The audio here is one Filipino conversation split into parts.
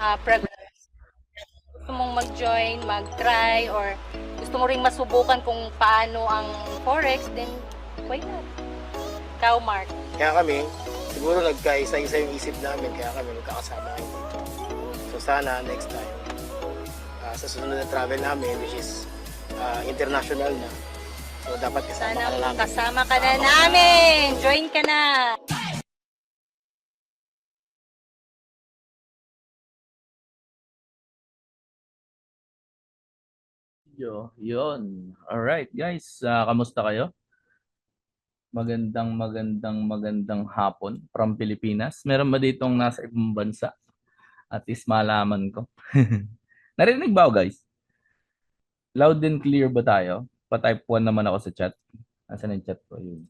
Gusto mong mag-join, mag-try, or gusto mo ring masubukan kung paano ang Forex, then why not? Ikaw, Mark. Kaya kami, siguro nagkaisa-isa yung isip namin, kaya kami magkakasama ngayon dito. So sana next time, sa susunod na travel namin, which is international na, so dapat kasama Sana ka na namin. kasama ka na namin! Join ka na! Yun. Alright, guys. Kamusta kayo? Magandang hapon from Pilipinas. Meron ba ditong nasa ibang bansa? At least malaman ko. Narinig ba ako, guys? Loud and clear ba tayo? Pa-type 1 naman ako sa chat. Asan yung chat ko? Yun.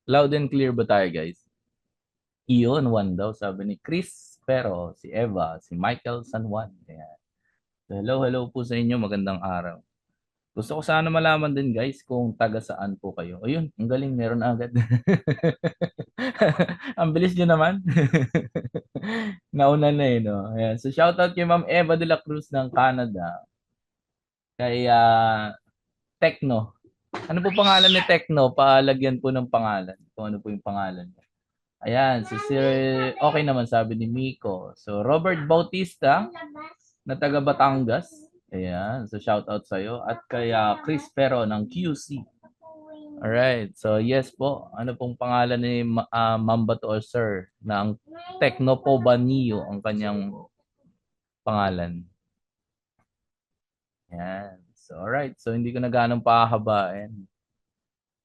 Loud and clear ba tayo, guys? Iyon, 1 daw, sabi ni Chris Pero, si Eva, si Michael San Juan. Ayan. So, hello po sa inyo. Magandang araw. Gusto ko sana malaman din, guys, kung taga saan po kayo. Ayun, ang galing, meron agad. Ang bilis nyo naman. Nauna na no? Ayan. So, shoutout kay Ma'am Eva de la Cruz ng Canada. Kay Tekno. Ano po pangalan ni Tekno? Palagyan po ng pangalan. Kung ano po yung pangalan niya. Ayan, so okay naman sabi ni Miko. So, Robert Bautista na taga Batangas. Ayan, so shout out sa'yo. At kay Chris Pero ng QC. Alright, so yes po. Ano pong pangalan ni Ma'am Bato or Sir? Na ang Teknopobanio ang kanyang pangalan. Ayan. So alright, so hindi ko na ganong pahabain.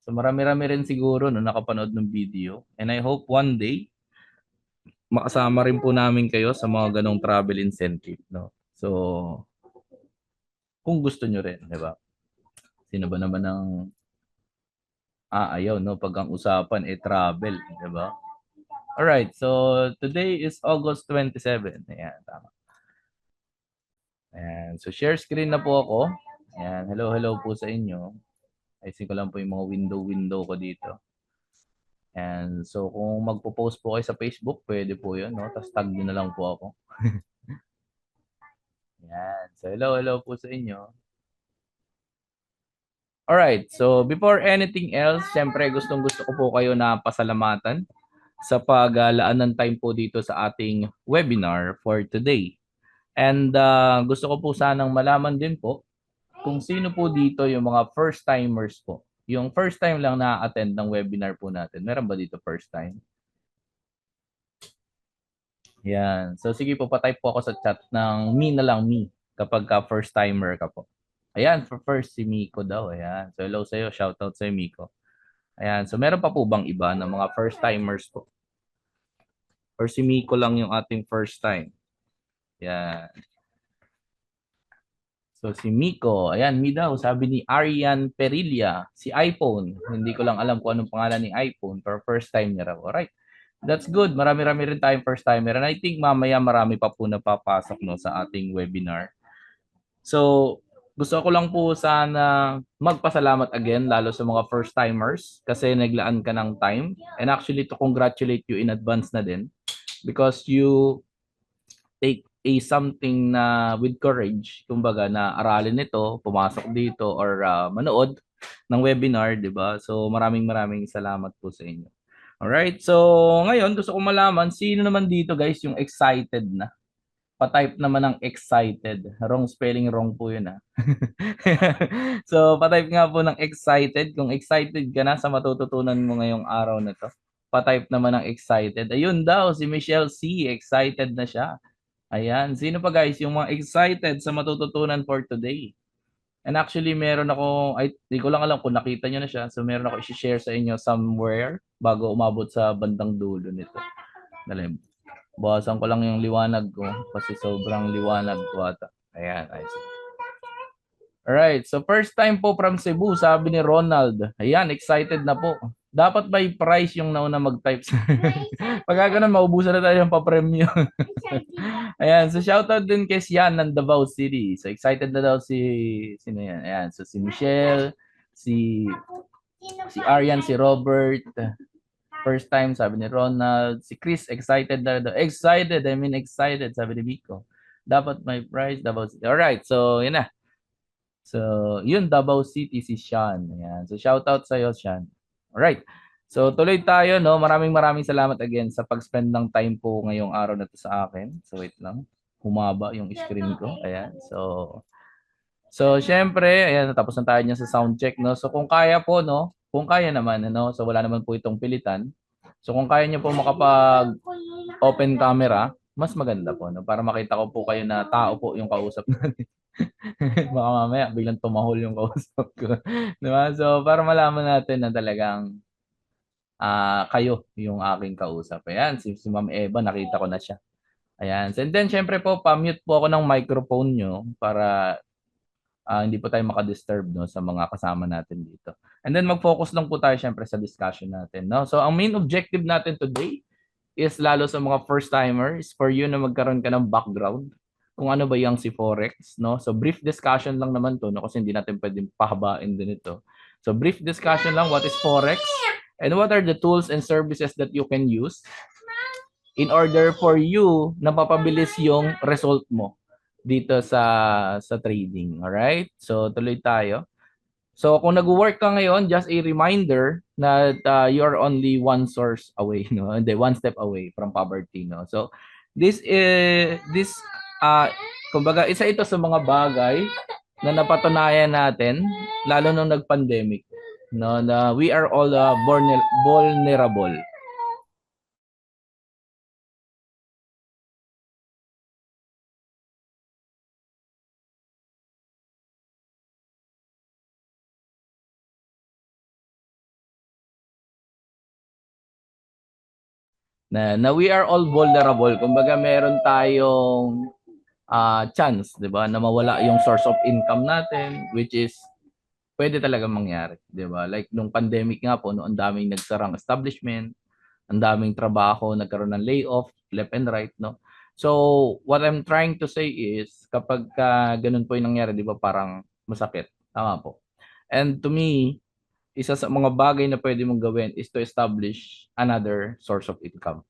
So marami-rami rin siguro no nakapanood ng video. And I hope one day makasama rin po namin kayo sa mga ganong travel incentive, no? So kung gusto nyo rin, di ba? Sino ba naman ang ayaw, no? Pag ang usapan travel, di ba? Alright, so today is August 27. Ayan, tama. Ayan, so share screen na po ako. Ayan, hello po sa inyo. Ayusin ko lang po yung mga window ko dito. And so kung magpo-post po kayo sa Facebook, pwede po yun, no? Tapos tag nyo na lang po ako. Ayan, so hello po sa inyo. Alright, so before anything else, syempre gusto ko po kayo na pasalamatan sa paglaan ng time po dito sa ating webinar for today. And gusto ko po sanang malaman din po kung sino po dito yung mga first timers po. Yung first time lang na-attend ng webinar po natin. Meron ba dito first time? Yan. So sige po, patype po ako sa chat ng me na lang me kapag ka first timer ka po. Ayan, for first si Miko daw. Ayan. So hello sa'yo. Shoutout sa'yo, Miko. Ayan. So meron pa po bang iba na mga first timers po? Or si Miko lang yung ating first time? Ayan. So si Miko. Ayan, mi daw. Sabi ni Arian Perilla. Si iPhone. Hindi ko lang alam kung anong pangalan ni iPhone. Pero first time niya raw. Alright. That's good. Marami-rami rin tayong first timer. And I think mamaya marami pa po na papasok no, sa ating webinar. So, gusto ko lang po sana magpasalamat again lalo sa mga first timers kasi naglaan ka ng time and actually to congratulate you in advance na din because you take something na with courage, kumbaga na aralin ito, pumasok dito or manood ng webinar, 'di ba? So maraming salamat po sa inyo. Alright, so ngayon gusto ko malaman sino naman dito guys yung excited na pa-type naman ng excited. Wrong spelling, wrong po yun So, pa-type nga po ng excited. Kung excited ka na sa matututunan mo ngayong araw na to, pa-type naman ng excited. Ayun daw, si Michelle C. Excited na siya. Ayan. Sino pa guys, yung mga excited sa matututunan for today? And actually, meron ako, di ko lang alam kung nakita nyo na siya. So, meron ako i-share sa inyo somewhere bago umabot sa bandang dulo nito. Dali, bawasan ko lang yung liwanag ko kasi sobrang liwanag ko ata. Ayan, ayos. Alright, so first time po from Cebu, sabi ni Ronald. Ayan, excited na po. Dapat by price yung nauna mag-type. Pagka ganun, maubusan na tayo ng pa-premyo. Ayan, so shoutout din kay Sian ng Davao City. So excited na daw sino yan? Ayan, so si Michelle, si Arian, si Robert. First time, sabi ni Ronald. Si Chris, excited na daw. Excited, I mean excited, sabi ni Miko. Dapat may price, Davao City. Alright, so yun na. So, yun, Davao City si Sean. Ayan. So, shout out sa'yo, Sean. Alright. So, tuloy tayo, no? Maraming salamat again sa pag-spend ng time po ngayong araw na to sa akin. So, wait lang. Humaba yung screen ko. Ayan. So, syempre, ayan, tapos na tayo niya sa sound check, no? So, kung kaya po, no? Kung kaya naman, ano? So, wala naman po itong pilitan. So, kung kaya niyo po makapag-open camera, mas maganda po, no? Para makita ko po kayo na tao po yung kausap natin. Baka mamaya, biglang tumahol yung kausap ko. Diba? So, para malaman natin na talagang kayo yung aking kausap. Ayan, si Ma'am Eva, nakita ko na siya. Ayan. And then, syempre po, pa-mute po ako ng microphone nyo para hindi po tayo makadisturb, no, sa mga kasama natin dito. And then mag-focus lang po tayo syempre sa discussion natin, no? So ang main objective natin today is lalo sa mga first timers for you na magkaroon ka ng background kung ano ba yung si Forex, no? So brief discussion lang naman to, no, kasi hindi natin pwedeng pahabain din ito. So brief discussion lang, what is Forex and what are the tools and services that you can use in order for you na mapabilis yung result mo dito sa trading. All right? So tuloy tayo. So kung nag-work ka ngayon, just a reminder na you're only one source away, no? Hindi, one step away from poverty, no? So this kumbaga isa ito sa mga bagay na napatunayan natin lalo nung nag-pandemic, no? Na we are all vulnerable. Na we are all vulnerable. Kumbaga meron tayong chance, 'di ba, na mawala yung source of income natin, which is pwede talaga mangyari, 'di ba? Like nung pandemic nga po, no, ang daming nagsarang establishment, ang daming trabaho, nagkaroon ng layoff left and right, no? So, what I'm trying to say is kapag ganun po yung nangyari, 'di ba, parang masakit. Tama po. And to me, isa sa mga bagay na pwede mong gawin is to establish another source of income,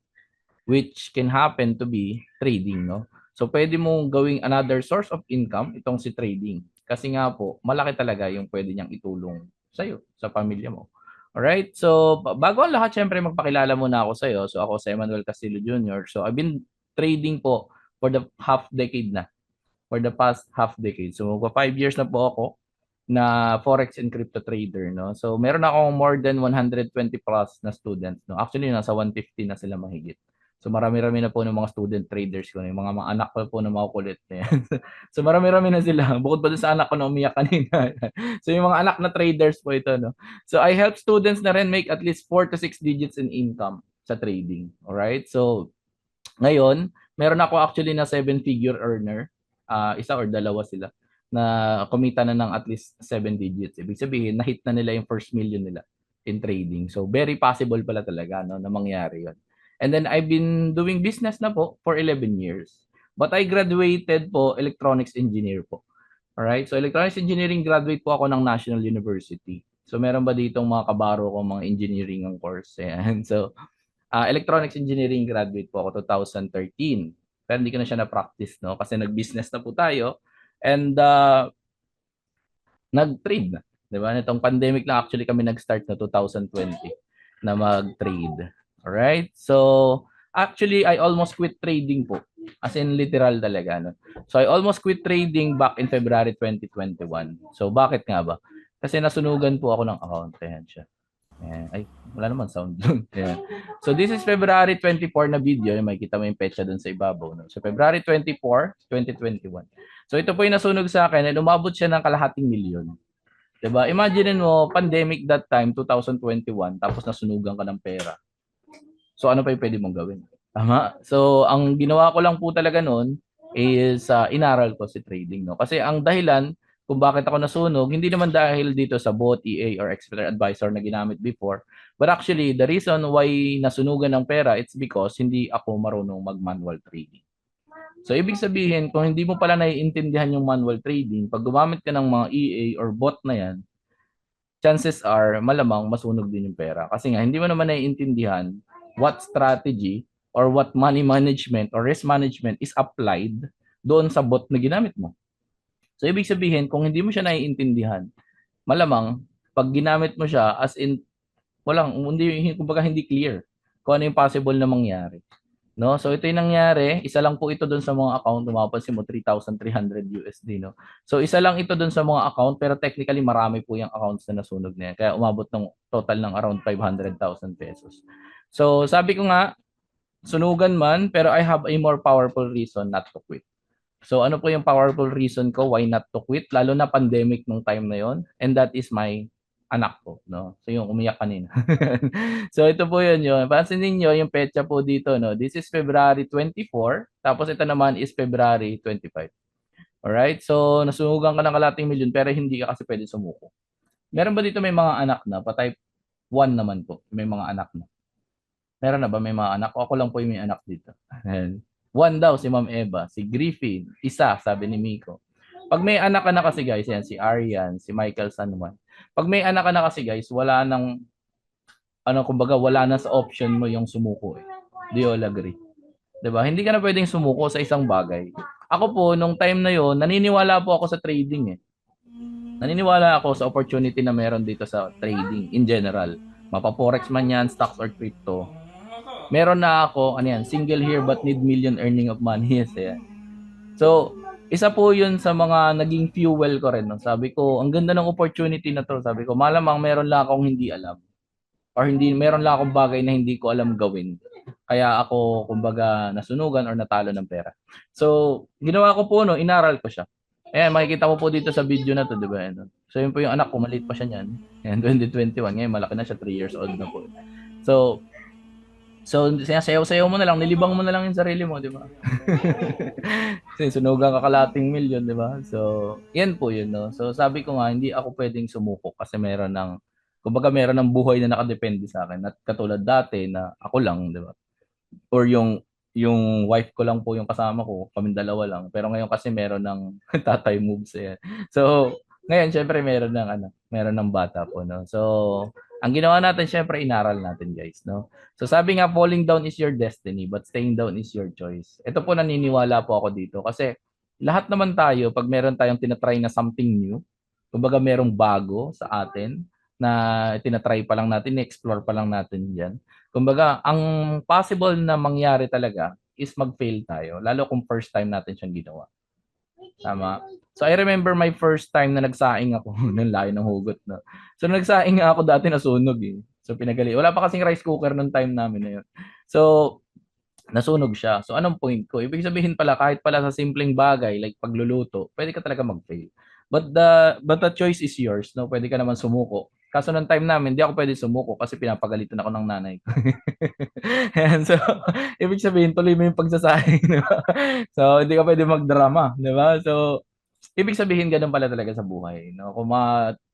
which can happen to be trading, no? So pwede mong gawing another source of income itong si trading. Kasi nga po, malaki talaga yung pwede niyang itulong sa iyo, sa pamilya mo. Alright? So bago ang lahat, syempre magpakilala muna ako sa iyo. So ako si Emmanuel Castillo Jr. So I've been trading po for the half decade na. For the past half decade. So magpa 5 years na po ako na forex and crypto trader, no? So meron akong more than 120 plus na students, no? Actually nasa 150 na sila mahigit. So marami-rami na po ng mga student traders ko, yung mga anak ko po na makukulit na yan. So marami-rami na sila. Bukod pa sa anak ko na umiyak kanina. So yung mga anak na traders po ito, no? So I help students na rin make at least 4 to 6 digits in income sa trading. Alright? So ngayon, meron ako actually na 7-figure earner. Isa or dalawa sila na kumita na ng at least 7 digits. Ibig sabihin, na-hit na nila yung first million nila in trading. So, very possible pala talaga, no, na mangyari yun. And then, I've been doing business na po for 11 years. But I graduated po electronics engineer po. Alright? So, electronics engineering graduate po ako ng National University. So, meron ba ditong mga kabaro ko mga engineering ang course? Ayan. So, electronics engineering graduate po ako 2013. Pero hindi ko na siya na-practice, no? Kasi nag-business na po tayo. And nag-trade na. Diba? Nitong pandemic na actually kami nag-start na 2020 na mag-trade. Alright? So, actually, I almost quit trading po. As in, literal talaga. No? So, I almost quit trading back in February 2021. So, bakit nga ba? Kasi nasunugan po ako ng account. Ayan siya. Ayan. Ay, wala naman sound doon. So, this is February 24 na video. May kita mo yung petsa doon sa ibabaw. No? So, February 24, 2021. So, ito po yung nasunog sa akin and umabot siya ng kalahating milyon. Diba? Imagine mo, pandemic that time, 2021, tapos nasunugan ka ng pera. So, ano pa yung pwede mong gawin? Tama? So, ang ginawa ko lang po talaga noon is inaral ko si trading. No? Kasi ang dahilan kung bakit ako nasunog, hindi naman dahil dito sa bot, EA, or expert advisor na ginamit before. But actually, the reason why nasunugan ng pera, it's because hindi ako marunong mag-manual trading. So, ibig sabihin, kung hindi mo pala naiintindihan yung manual trading, pag gumamit ka ng mga EA or bot na yan, chances are, malamang masunog din yung pera. Kasi nga, hindi mo naman naiintindihan what strategy or what money management or risk management is applied doon sa bot na ginamit mo. So, ibig sabihin, kung hindi mo siya naiintindihan, malamang, pag ginamit mo siya, as in, kumbaga hindi clear kung ano yung possible na mangyari. No? So ito yung nangyari, isa lang po ito doon sa mga account, mapapansin mo 3,300 USD, no. So isa lang ito doon sa mga account, pero technically marami po yung accounts na nasunog na yan. Kaya umabot ng total ng around 500,000 pesos. So sabi ko nga, sunugan man, pero I have a more powerful reason not to quit. So ano po yung powerful reason ko why not to quit, lalo na pandemic nung time na yon, and that is my anak ko, no? So yung umiyak kanina. So ito po yun. Pansinin niyo yung petsa po dito, no? This is February 24, tapos ito naman is February 25. Alright? So nasunugan ka ng kalating milyon pero hindi ka kasi pwede sumuko. Meron ba dito may mga anak na? Pa-type 1 naman po. May mga anak na. Meron na ba may mga anak? O ako lang po yung may anak dito. Ayan. 1 daw si Ma'am Eva, si Griffin, isa sabi ni Miko. Pag may anak ka na kasi guys, yan si Arian, si Michael Sanwan. Pag may anak ka na kasi guys, wala nang kumbaga wala na sa option mo yung sumuko eh. Do you all agree? 'Di ba? Hindi ka na pwedeng sumuko sa isang bagay. Ako po nung time na 'yon, naniniwala po ako sa trading eh. Naniniwala ako sa opportunity na meron dito sa trading in general. Mapa-forex man yan, stocks or crypto. Meron na ako, single here but need million earning of money. Yes, yeah. So, isa po yun sa mga naging fuel ko rin. No? Sabi ko, ang ganda ng opportunity na to. Sabi ko, malamang meron lang akong hindi alam. Or meron lang akong bagay na hindi ko alam gawin. Kaya ako, kumbaga, nasunugan or natalo ng pera. So, ginawa ko po, inaral ko siya. Ayan, makikita mo po dito sa video na to, di ba? So, yun po yung anak ko, maliit pa siya niyan. Ayan, 2021. Ngayon, malaki na siya, 3 years old na po. So, sayaw-sayaw mo na lang, nilibang mo na lang yung sarili mo, di ba? Kasi sunugan ka kalating milyon, di ba? So, yan po yun, no? So, sabi ko nga, hindi ako pwedeng sumuko kasi meron ng buhay na nakadepende sa akin. At katulad dati na ako lang, di ba? Or yung wife ko lang po yung kasama ko, kaming dalawa lang. Pero ngayon kasi meron ng tatay moves. Yan. So, ngayon, syempre meron ng bata po, no? So, ang ginawa natin, syempre, inaral natin, guys, no? So, sabi nga, falling down is your destiny, but staying down is your choice. Ito po, naniniwala po ako dito. Kasi, lahat naman tayo, pag meron tayong tinatry na something new, kumbaga merong bago sa atin, na tinatry pa lang natin, explore pa lang natin yan. Kumbaga, ang possible na mangyari talaga is mag-fail tayo, lalo kung first time natin siyang ginawa. Tama? So I remember my first time na nagsaing ako, nung layo ng hugot na. So nagsaing ako dati nasunog eh. So pinagali. Wala pa kasing rice cooker nung time namin na yun. So nasunog siya. So anong point ko? Ibig sabihin pala kahit pala sa simpleng bagay like pagluluto, pwede ka talaga mag-fail. But the choice is yours, no? Pwede ka naman sumuko. Kaso nung time namin, hindi ako pwede sumuko kasi pinapagalitan ako ng nanay ko. And so, ibig sabihin, tuloy mo yung pagsasaing, di ba? So, hindi ka pwede magdrama, di ba? So, ibig sabihin, ganun pala talaga sa buhay. No? Kung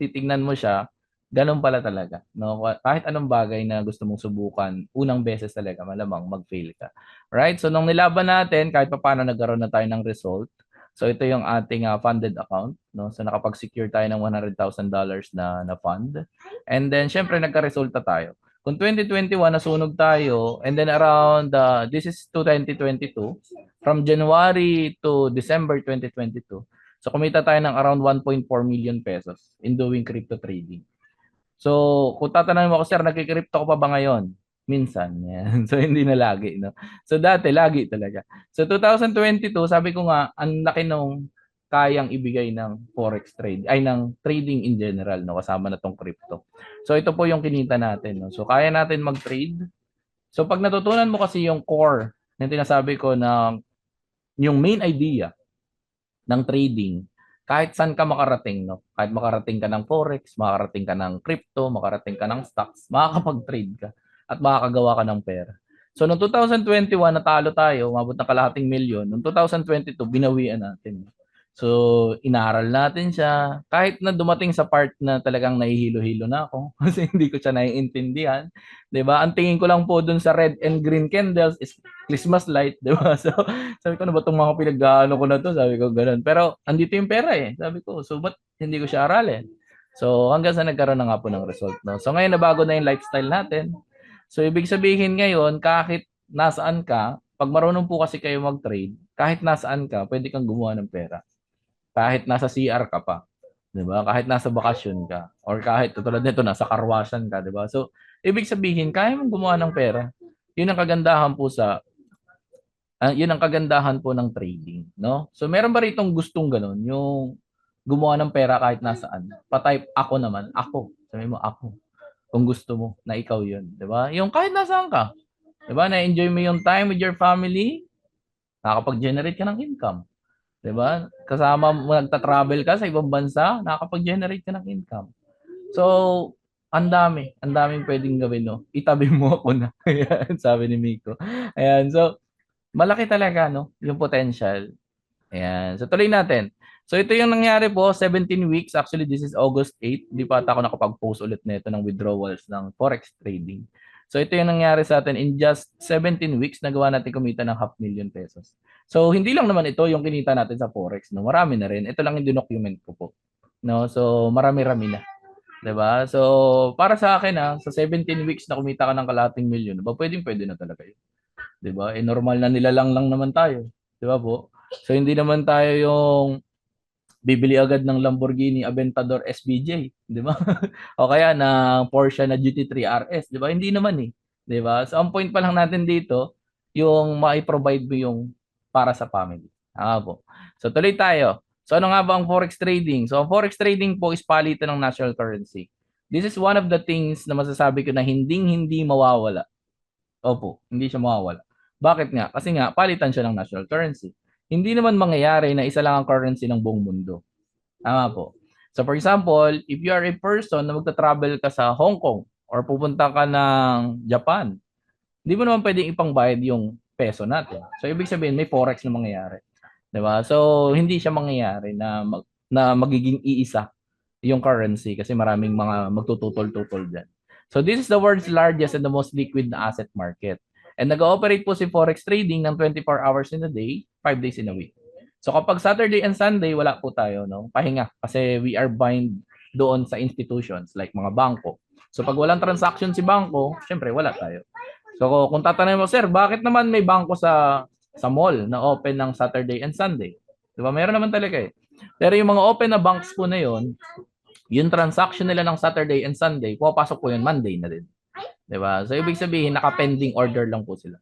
titignan mo siya, ganun pala talaga. No? Kahit anong bagay na gusto mong subukan, unang beses talaga, malamang mag-fail ka. Right? So, nung nilaban natin, kahit pa paano nagkaroon na tayo ng result, so ito yung ating funded account, no? So nakapag-secure tayo ng $100,000 na fund. And then syempre nagka-resulta tayo. Kung 2021 nasunog tayo and then around this is 2022 from January to December 2022. So kumita tayo ng around 1.4 million pesos in doing crypto trading. So kung tatanungin mo ako, sir, nagki-crypto ko pa ba ngayon? Minsan. Yan. So, hindi na lagi. No? So, dati, lagi talaga. So, 2022, sabi ko nga, ang laki nung kayang ibigay ng forex trade, ay ng trading in general, no? Kasama na tong crypto. So, ito po yung kinita natin. No? So, kaya natin mag-trade. So, pag natutunan mo kasi yung core, yung tinasabi ko na yung main idea ng trading, kahit saan ka makarating, no? Kahit makarating ka ng forex, makarating ka ng crypto, makarating ka ng stocks, makakapag-trade ka at makakagawa ka ng pera. So, noong 2021, natalo tayo, umabot ng kalahating milyon. Noong 2022, binawian natin. So, inaral natin siya. Kahit na dumating sa part na talagang nahihilo-hilo na ako kasi hindi ko siya naiintindihan. Diba? Ang tingin ko lang po dun sa red and green candles is Christmas light. Diba? So, sabi ko, ano ba itong mga pinag-ano ko na to? Sabi ko, ganun. Pero, andito yung pera eh. Sabi ko, so, ba't hindi ko siya aralin? So, hanggang sa nagkaroon na nga po ng result. No? So, ngayon, nabago na yung lifestyle natin. So, ibig sabihin ngayon, kahit nasaan ka, pag marunong po kasi kayo mag-trade, kahit nasaan ka, pwede kang gumawa ng pera. Kahit nasa CR ka pa, 'di ba? Kahit nasa bakasyon ka or kahit tulad nito nasa karwasan ka, 'di ba? So, ibig sabihin kaya mong gumawa ng pera. 'Yun ang kagandahan po sa 'yun ang kagandahan po ng trading, no? So, meron ba ritong gustong gano'n, yung gumawa ng pera kahit nasaan? Pa-type ako naman, ako. Sabi mo ako. Kung gusto mo na ikaw 'yun, 'di ba? Yung kahit nasaan ka, 'di ba? Na-enjoy mo yung time with your family, nakakapag-generate ka ng income. 'Di ba? Kasama mo nagta-travel ka sa ibang bansa, nakakapag-generate ka ng income. So, ang daming pwedeng gawin, no? Itabi mo ako na. Ayan, sabi ni Miko. Ayan, so malaki talaga, no? Yung potential. Ayan, so tuloy natin. So ito yung nangyari po, 17 weeks. Actually, this is August 8. Hindi pa ata ako nakapag-post ulit nito ng withdrawals ng Forex trading. So ito yung nangyari sa atin in just 17 weeks, nagawa natin kumita ng ₱500,000. So hindi lang naman ito yung kinita natin sa Forex, no. Marami na rin. Ito lang yung document ko po. No, so marami-rami na, 'di ba? So para sa akin sa 17 weeks na kumita ka ng kalahating milyon, ba pwedeng-pwede na talaga 'yun. 'Di ba? Eh normal na nilalang lang naman tayo, 'di ba po? So hindi naman tayo yung bibili agad ng Lamborghini Aventador SVJ, 'di ba? O kaya ng Porsche na GT3 RS, 'di ba? Hindi naman 'di ba? So ang point pa lang natin dito, yung mai-provide mo yung para sa family. Tama po. So tuloy tayo. So ano nga ba ang forex trading? So ang forex trading po is palitan ng national currency. This is one of the things na masasabi ko na hindi mawawala. Opo, hindi siya mawawala. Bakit nga? Kasi nga palitan siya ng national currency. Hindi naman mangyayari na isa lang ang currency ng buong mundo. Tama po. So for example, if you are a person na magta-travel ka sa Hong Kong or pupunta ka ng Japan, hindi mo naman pwedeng ipangbayad yung peso natin. So ibig sabihin may forex na mangyayari. 'Di ba? So hindi siya mangyayari na magiging iisa yung currency kasi maraming mga magtututol-tutol diyan. So this is the world's largest and the most liquid na asset market. And nag-ooperate po si forex trading ng 24 hours in a day, 5 days in a week. So kapag Saturday and Sunday wala po tayo, no? Pahinga kasi we are bind doon sa institutions like mga bangko. So pag walang transaction si bangko, syempre wala tayo. So kung tatanungin mo, sir, bakit naman may bangko sa mall na open ng Saturday and Sunday? 'Di ba? Meron naman talaga eh. Pero yung mga open na banks po na yon, yung transaction nila ng Saturday and Sunday, pupasok po yun Monday na din. 'Di ba? So ibig sabihin naka-pending order lang po sila.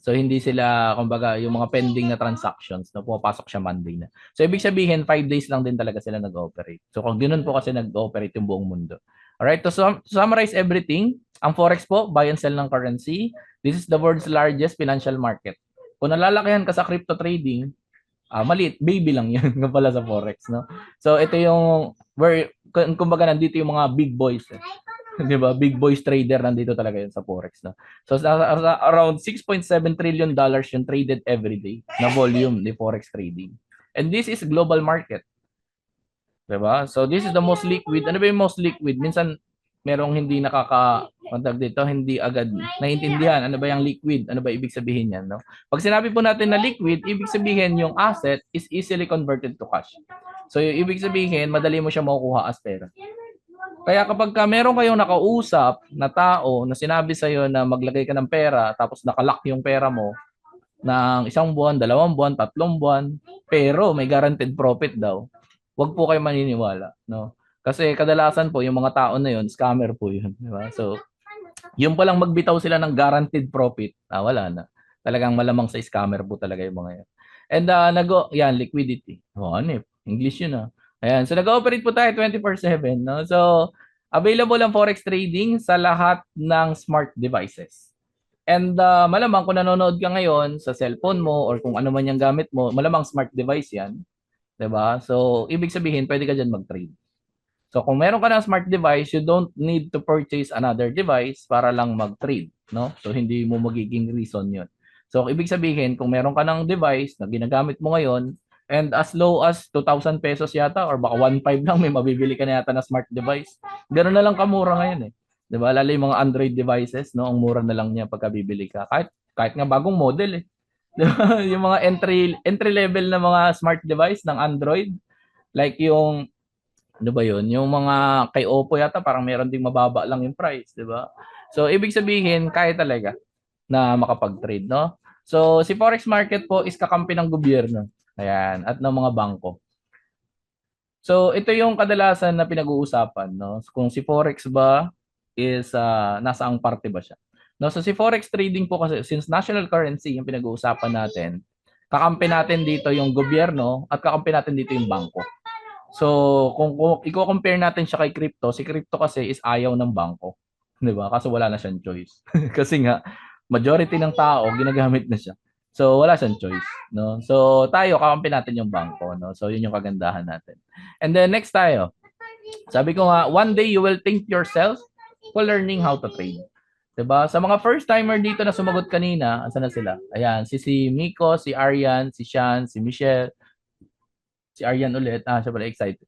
So hindi sila kumbaga yung mga pending na transactions na pupasok siya Monday na. So ibig sabihin 5 days lang din talaga sila nag-ooperate. So kung ganoon po kasi nag-ooperate yung buong mundo. Alright, to summarize everything, ang forex po, buy and sell ng currency. This is the world's largest financial market. Kung nalalakihan ka sa crypto trading, maliit, baby lang yan nga pala sa forex, no? So ito yung where kumbaga nandito yung mga big boys. 'Di ba? Big boys trader nandito talaga yan sa forex, no? So around 6.7 trillion dollars yung traded every day na volume ni forex trading. And this is global market. 'Di ba? So this is the most liquid. Ano ba yung most liquid? Minsan merong hindi nakaka-contact dito, hindi agad naiintindihan ano ba yung liquid, ano ba ibig sabihin niyan, no? Pag sinabi po natin na liquid, ibig sabihin yung asset is easily converted to cash. So yung ibig sabihin, madali mo siya makukuha as pera. Kaya kapag meron kayong nakausap na tao na sinabi sa iyo na maglagay ka ng pera tapos nakalock yung pera mo ng 1 buwan, 2 buwan, 3 buwan, pero may guaranteed profit daw, wag po kayo maniniwala, no? Kasi kadalasan po yung mga tao na yun, scammer po yun, di ba? So, yung palang magbitaw sila ng guaranteed profit, wala na. Talagang malamang sa scammer po talaga yung mga yan. And yan, liquidity. Ano English yun Ayan, so nag-ooperate po tayo 24/7, no? So, available ang forex trading sa lahat ng smart devices. And malamang kung nanonood ka ngayon sa cellphone mo or kung ano man yung gamit mo, malamang smart device yan, 'di ba? So, ibig sabihin pwede ka diyan mag-trade. So kung meron ka ng smart device, you don't need to purchase another device para lang mag-trade, no? So hindi mo magiging reason 'yon. So ibig sabihin, kung meron ka ng device na ginagamit mo ngayon and as low as 2,000 pesos yata or baka 1,500 lang may mabibili ka na yata na smart device. Ganoon na lang kamura ngayon 'Di ba? Lalo yung mga Android devices, no? Ang mura na lang niya pagka bibili ka. Kahit nga bagong model 'Di ba? Yung mga entry level na mga smart device ng Android like yung ano ba yun? Yung mga kay Oppo yata parang meron ding mababa lang yung price, 'di ba? So ibig sabihin kaya talaga na makapag-trade, no? So, si Forex market po is kakampi ng gobyerno. Ayan, at ng mga bangko. So, ito yung kadalasan na pinag-uusapan, no? Kung si Forex ba is nasa ang parte ba siya. No, so si Forex trading po kasi since national currency yung pinag-uusapan natin, kakampi natin dito yung gobyerno at kakampi natin dito yung bangko. So, kung i-compare natin siya kay crypto, si crypto kasi is ayaw ng bangko, 'di ba? Kasi wala na siyang choice. Kasi nga majority ng tao ginagamit na siya. So, wala siyang choice, no? So, tayo kakampi natin yung bangko, no? So, yun yung kagandahan natin. And then next tayo. Sabi ko nga, one day you will think yourself while learning how to trade. 'Di ba? Sa mga first timer dito na sumagot kanina, asan na sila? Ayan, si Miko, si Arian, si Sean, si Michelle, si Arian ulit. Siya pala excited.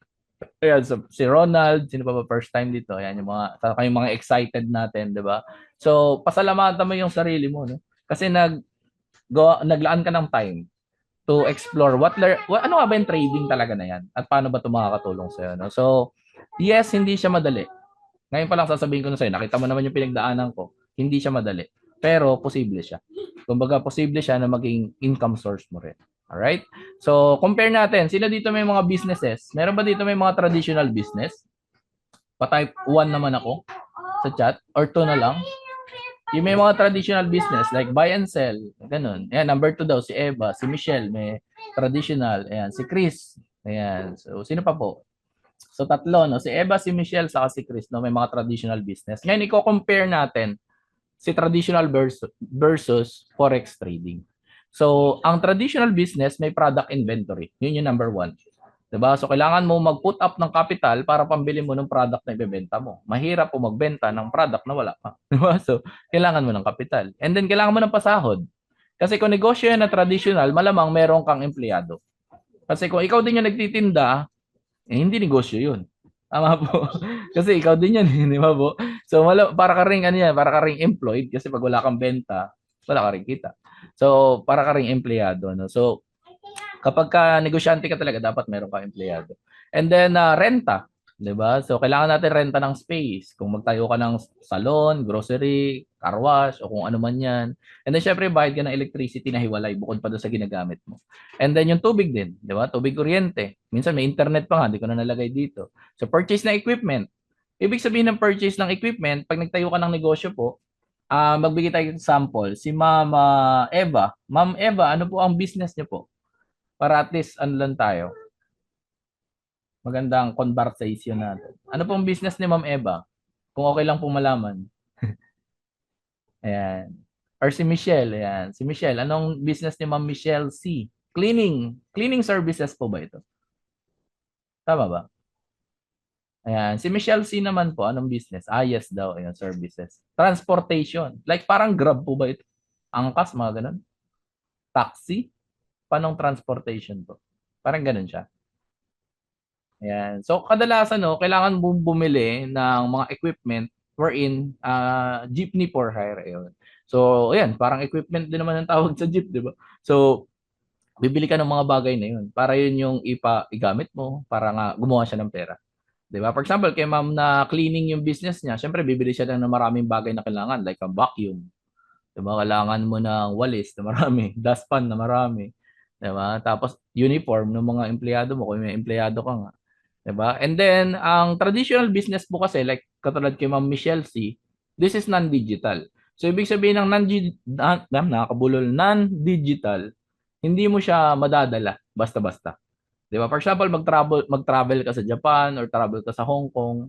Ayan, so, si Ronald, sino pa ba first time dito? Ayan, yung mga excited natin, 'di ba? So, pasalamatan mo yung sarili mo, no? Kasi naglaan ka ng time to explore ano nga ba yung trading talaga na yan at paano ba ito makakatulong sa'yo, no? So, yes, hindi siya madali. Ngayon pa lang sasabihin ko na sa'yo, nakita mo naman yung pinagdaanan ko, hindi siya madali. Pero posible siya. Kumbaga, posible siya na maging income source mo rin. Alright? So, compare natin. Sino dito may mga businesses? Meron ba dito may mga traditional business? Pa-type 1 naman ako sa chat or 2 na lang. Yung may mga traditional business like buy and sell, ganun. Ayan, number 2 daw, si Eva, si Michelle, may traditional. Ayan, si Chris. Ayan, so sino pa po? So tatlo, no? Si Eva, si Michelle, saka si Chris, no? May mga traditional business. Ngayon, i-compare natin si traditional versus forex trading. So, ang traditional business may product inventory. Yun yung number 1. Diba? So, kailangan mo mag-put up ng capital para pambili mo ng product na ibebenta mo. Mahirap po magbenta ng product na wala pa. Diba? So, kailangan mo ng capital. And then, kailangan mo ng pasahod. Kasi kung negosyo yan na traditional, malamang meron kang empleyado. Kasi kung ikaw din yung nagtitinda, hindi negosyo yun. Tama po. Kasi ikaw din yan, di ba po? So, para ka ring, para ka ring employed kasi pag wala kang benta, wala ka ring kita. So, para ka ring empleyado. No? So, kapag ka negosyante ka talaga, dapat meron kang empleyado. And then, renta. 'Di ba? So, kailangan natin renta ng space. Kung magtayo ka ng salon, grocery, car wash, o kung ano man yan. And then, syempre, bayad ka ng electricity na hiwalay bukod pa doon sa ginagamit mo. And then, yung tubig din. 'Di ba? Tubig kuryente. Minsan, may internet pa nga. Hindi ko na nalagay dito. So, purchase ng equipment. Ibig sabihin ng purchase ng equipment, pag nagtayo ka ng negosyo po, magbigay tayo ng sample. Si Ma'am Eva. Ma'am Eva, ano po ang business niyo po? Para at least ano lang tayo. Magandang conversation natin. Ano pong business ni Ma'am Eva? Kung okay lang pong malaman. Ayan. Or si Michelle. Ayan. Si Michelle. Anong business ni Ma'am Michelle C? Cleaning. Cleaning services po ba ito? Tama ba? Ayan. Si Michelle C naman po. Anong business? Yes daw. Ayan. Services. Transportation. Like parang Grab po ba ito? Angkas, mga ganun. Taxi. Panong transportation po? Parang ganun siya. Ayan. So, kadalasan, no, kailangan bumili ng mga equipment wherein jeepney for hire. Ayun. So, ayan, parang equipment din naman ang tawag sa jeep, di ba? So, bibili ka ng mga bagay na yun para yun yung igamit mo para nga gumawa siya ng pera. Di ba? For example, kay ma'am na cleaning yung business niya, syempre bibili siya ng maraming bagay na kailangan like a vacuum. Di ba? Kailangan mo ng walis na marami, dustpan na marami. Di ba? Tapos uniform ng mga empleyado mo kung may empleyado ka nga. Diba? And then, ang traditional business po kasi, like katulad kay Ma'am Michelle C, this is non-digital. So, ibig sabihin ng nakakabulol, non-digital, hindi mo siya madadala basta-basta. Diba? For example, mag-travel ka sa Japan or travel ka sa Hong Kong.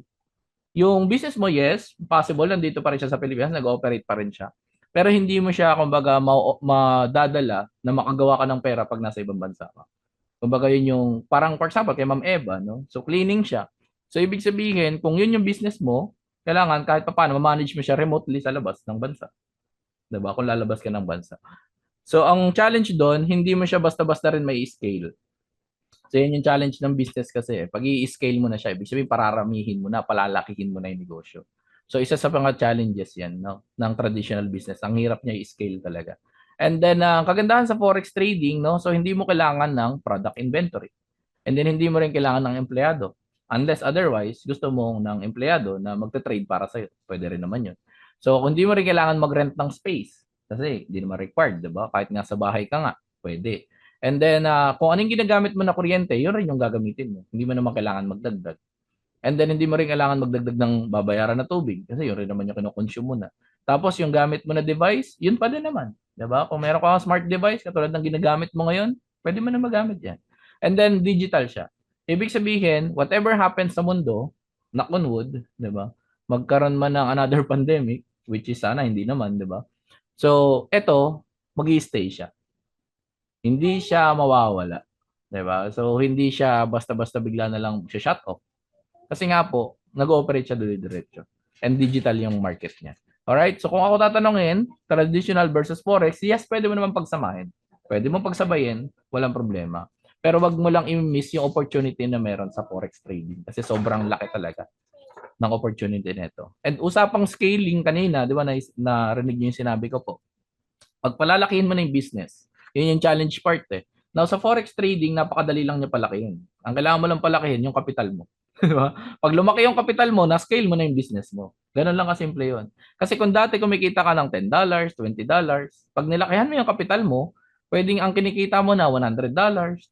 Yung business mo, yes, possible, nandito pa rin siya sa Pilipinas, nag-ooperate pa rin siya. Pero hindi mo siya, kumbaga, madadala na makagawa ka ng pera pag nasa ibang bansa ka. Kumbaga yun yung, parang for example, kay Ma'am Eva, no? So cleaning siya. So ibig sabihin, kung yun yung business mo, kailangan kahit pa paano, ma-manage mo siya remotely sa labas ng bansa. Diba? Kung lalabas ka ng bansa. So ang challenge doon, hindi mo siya basta-basta rin may scale. So yun yung challenge ng business kasi. Pag i-scale mo na siya, ibig sabihin pararamihin mo na, palalakihin mo na yung negosyo. So isa sa mga challenges yan, no? Ng traditional business. Ang hirap niya i-scale talaga. And then, kagandahan sa forex trading, no? So, hindi mo kailangan ng product inventory. And then, hindi mo rin kailangan ng empleyado. Unless otherwise, gusto mo ng empleyado na magte-trade para sa'yo. Pwede rin naman yun. So, kung hindi mo rin kailangan mag-rent ng space. Kasi hindi naman required, di ba? Kahit nga sa bahay ka nga, pwede. And then, kung anong ginagamit mo na kuryente, yun rin yung gagamitin mo. Hindi mo naman kailangan magdagdag. And then, hindi mo rin kailangan magdagdag ng babayaran na tubig kasi yun rin naman yung kinoconsume mo na. Tapos, yung gamit mo na device, yun pa din naman. Diba? Kung meron kang smart device, katulad ng ginagamit mo ngayon, pwede mo na magamit yan. And then, digital siya. Ibig sabihin, whatever happens sa mundo, knock on wood, diba? Magkaroon man ng another pandemic, which is sana hindi naman, diba? So, eto, mag-i-stay siya. Hindi siya mawawala. Diba? So, hindi siya basta-basta bigla na lang siya shut off. Kasi nga po, nag-ooperate siya diretso. And digital yung market niya. Alright? So kung ako tatanungin, traditional versus forex, yes, pwede mo naman pagsamahin. Pwede mo pagsabayin, walang problema. Pero wag mo lang i-miss yung opportunity na meron sa forex trading. Kasi sobrang laki talaga ng opportunity nito. And usapang scaling kanina, di ba, narinig niyo yung sinabi ko po. Pag palalakihin mo na yung business, yun yung challenge part eh. Now sa forex trading, napakadali lang niya palakihin. Ang kailangan mo lang palakihin yung capital mo. Diba? Pag lumaki yung capital mo, na-scale mo na yung business mo. Ganun lang kasimple yun. Kasi kung dati kumikita ka ng $10, $20, pag nilakihan mo yung capital mo, pwedeng ang kinikita mo na $100, $200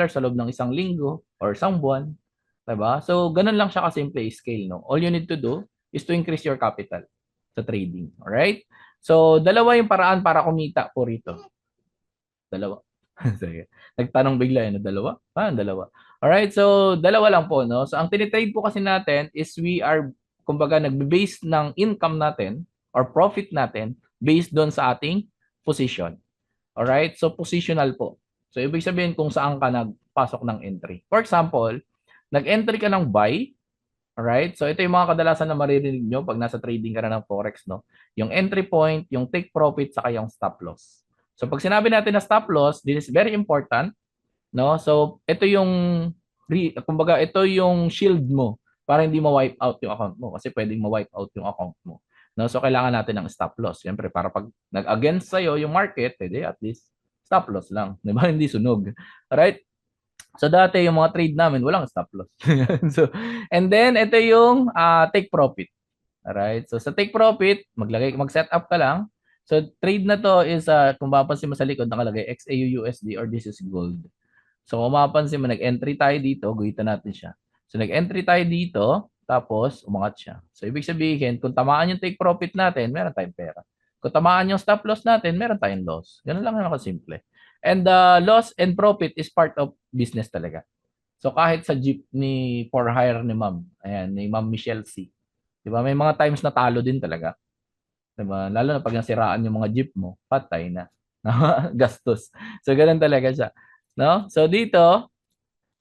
sa loob ng isang linggo or isang buwan. Diba? So, ganun lang siya kasimple scale. No? All you need to do is to increase your capital sa trading. Alright? So, dalawa yung paraan para kumita po rito. Dalawa. Sige. Nagtanong bigla yun, dalawa? Dalawa. Alright, so dalawa lang po, no? So ang tinitrade po kasi natin is we are, kumbaga, nagbe-base ng income natin or profit natin based doon sa ating position. Alright, so positional po. So ibig sabihin kung saan ka nagpasok ng entry. For example, nag-entry ka ng buy. Alright, so ito yung mga kadalasan na maririnig nyo pag nasa trading ka na ng forex, no? Yung entry point, yung take profit, saka yung stop loss. So pag sinabi natin na stop loss, this is very important. No? So, ito yung kumbaga ito yung shield mo para hindi ma-wipe out yung account mo kasi pwedeng ma-wipe out yung account mo. No? So, kailangan natin ng stop loss. Siyempre, para pag nag-against sa'yo yung market, pwede at least stop loss lang. Di ba? Hindi sunog. Alright? So, dati yung mga trade namin, walang stop loss. So, and then, ito yung take profit. Alright? So, sa take profit, mag-set up ka lang. So, trade na to is, kung mapapansin mo sa likod, nakalagay XAUUSD or this is gold. So kung mapapansin mo, nag-entry tayo dito, guhitan natin siya. So nag-entry tayo dito, tapos umangat siya. So ibig sabihin, kung tamaan yung take profit natin, meron tayong pera. Kung tamaan yung stop loss natin, meron tayong loss. Ganun lang yung simple. And loss and profit is part of business talaga. So kahit sa jeep ni for hire ni Ma'am, ayan, ni Ma'am Michelle C. 'Di ba? May mga times na talo din talaga. 'Di ba? Lalo na pag nasiraan yung mga jeep mo, patay na. Gastos. So ganun talaga siya. No? So dito,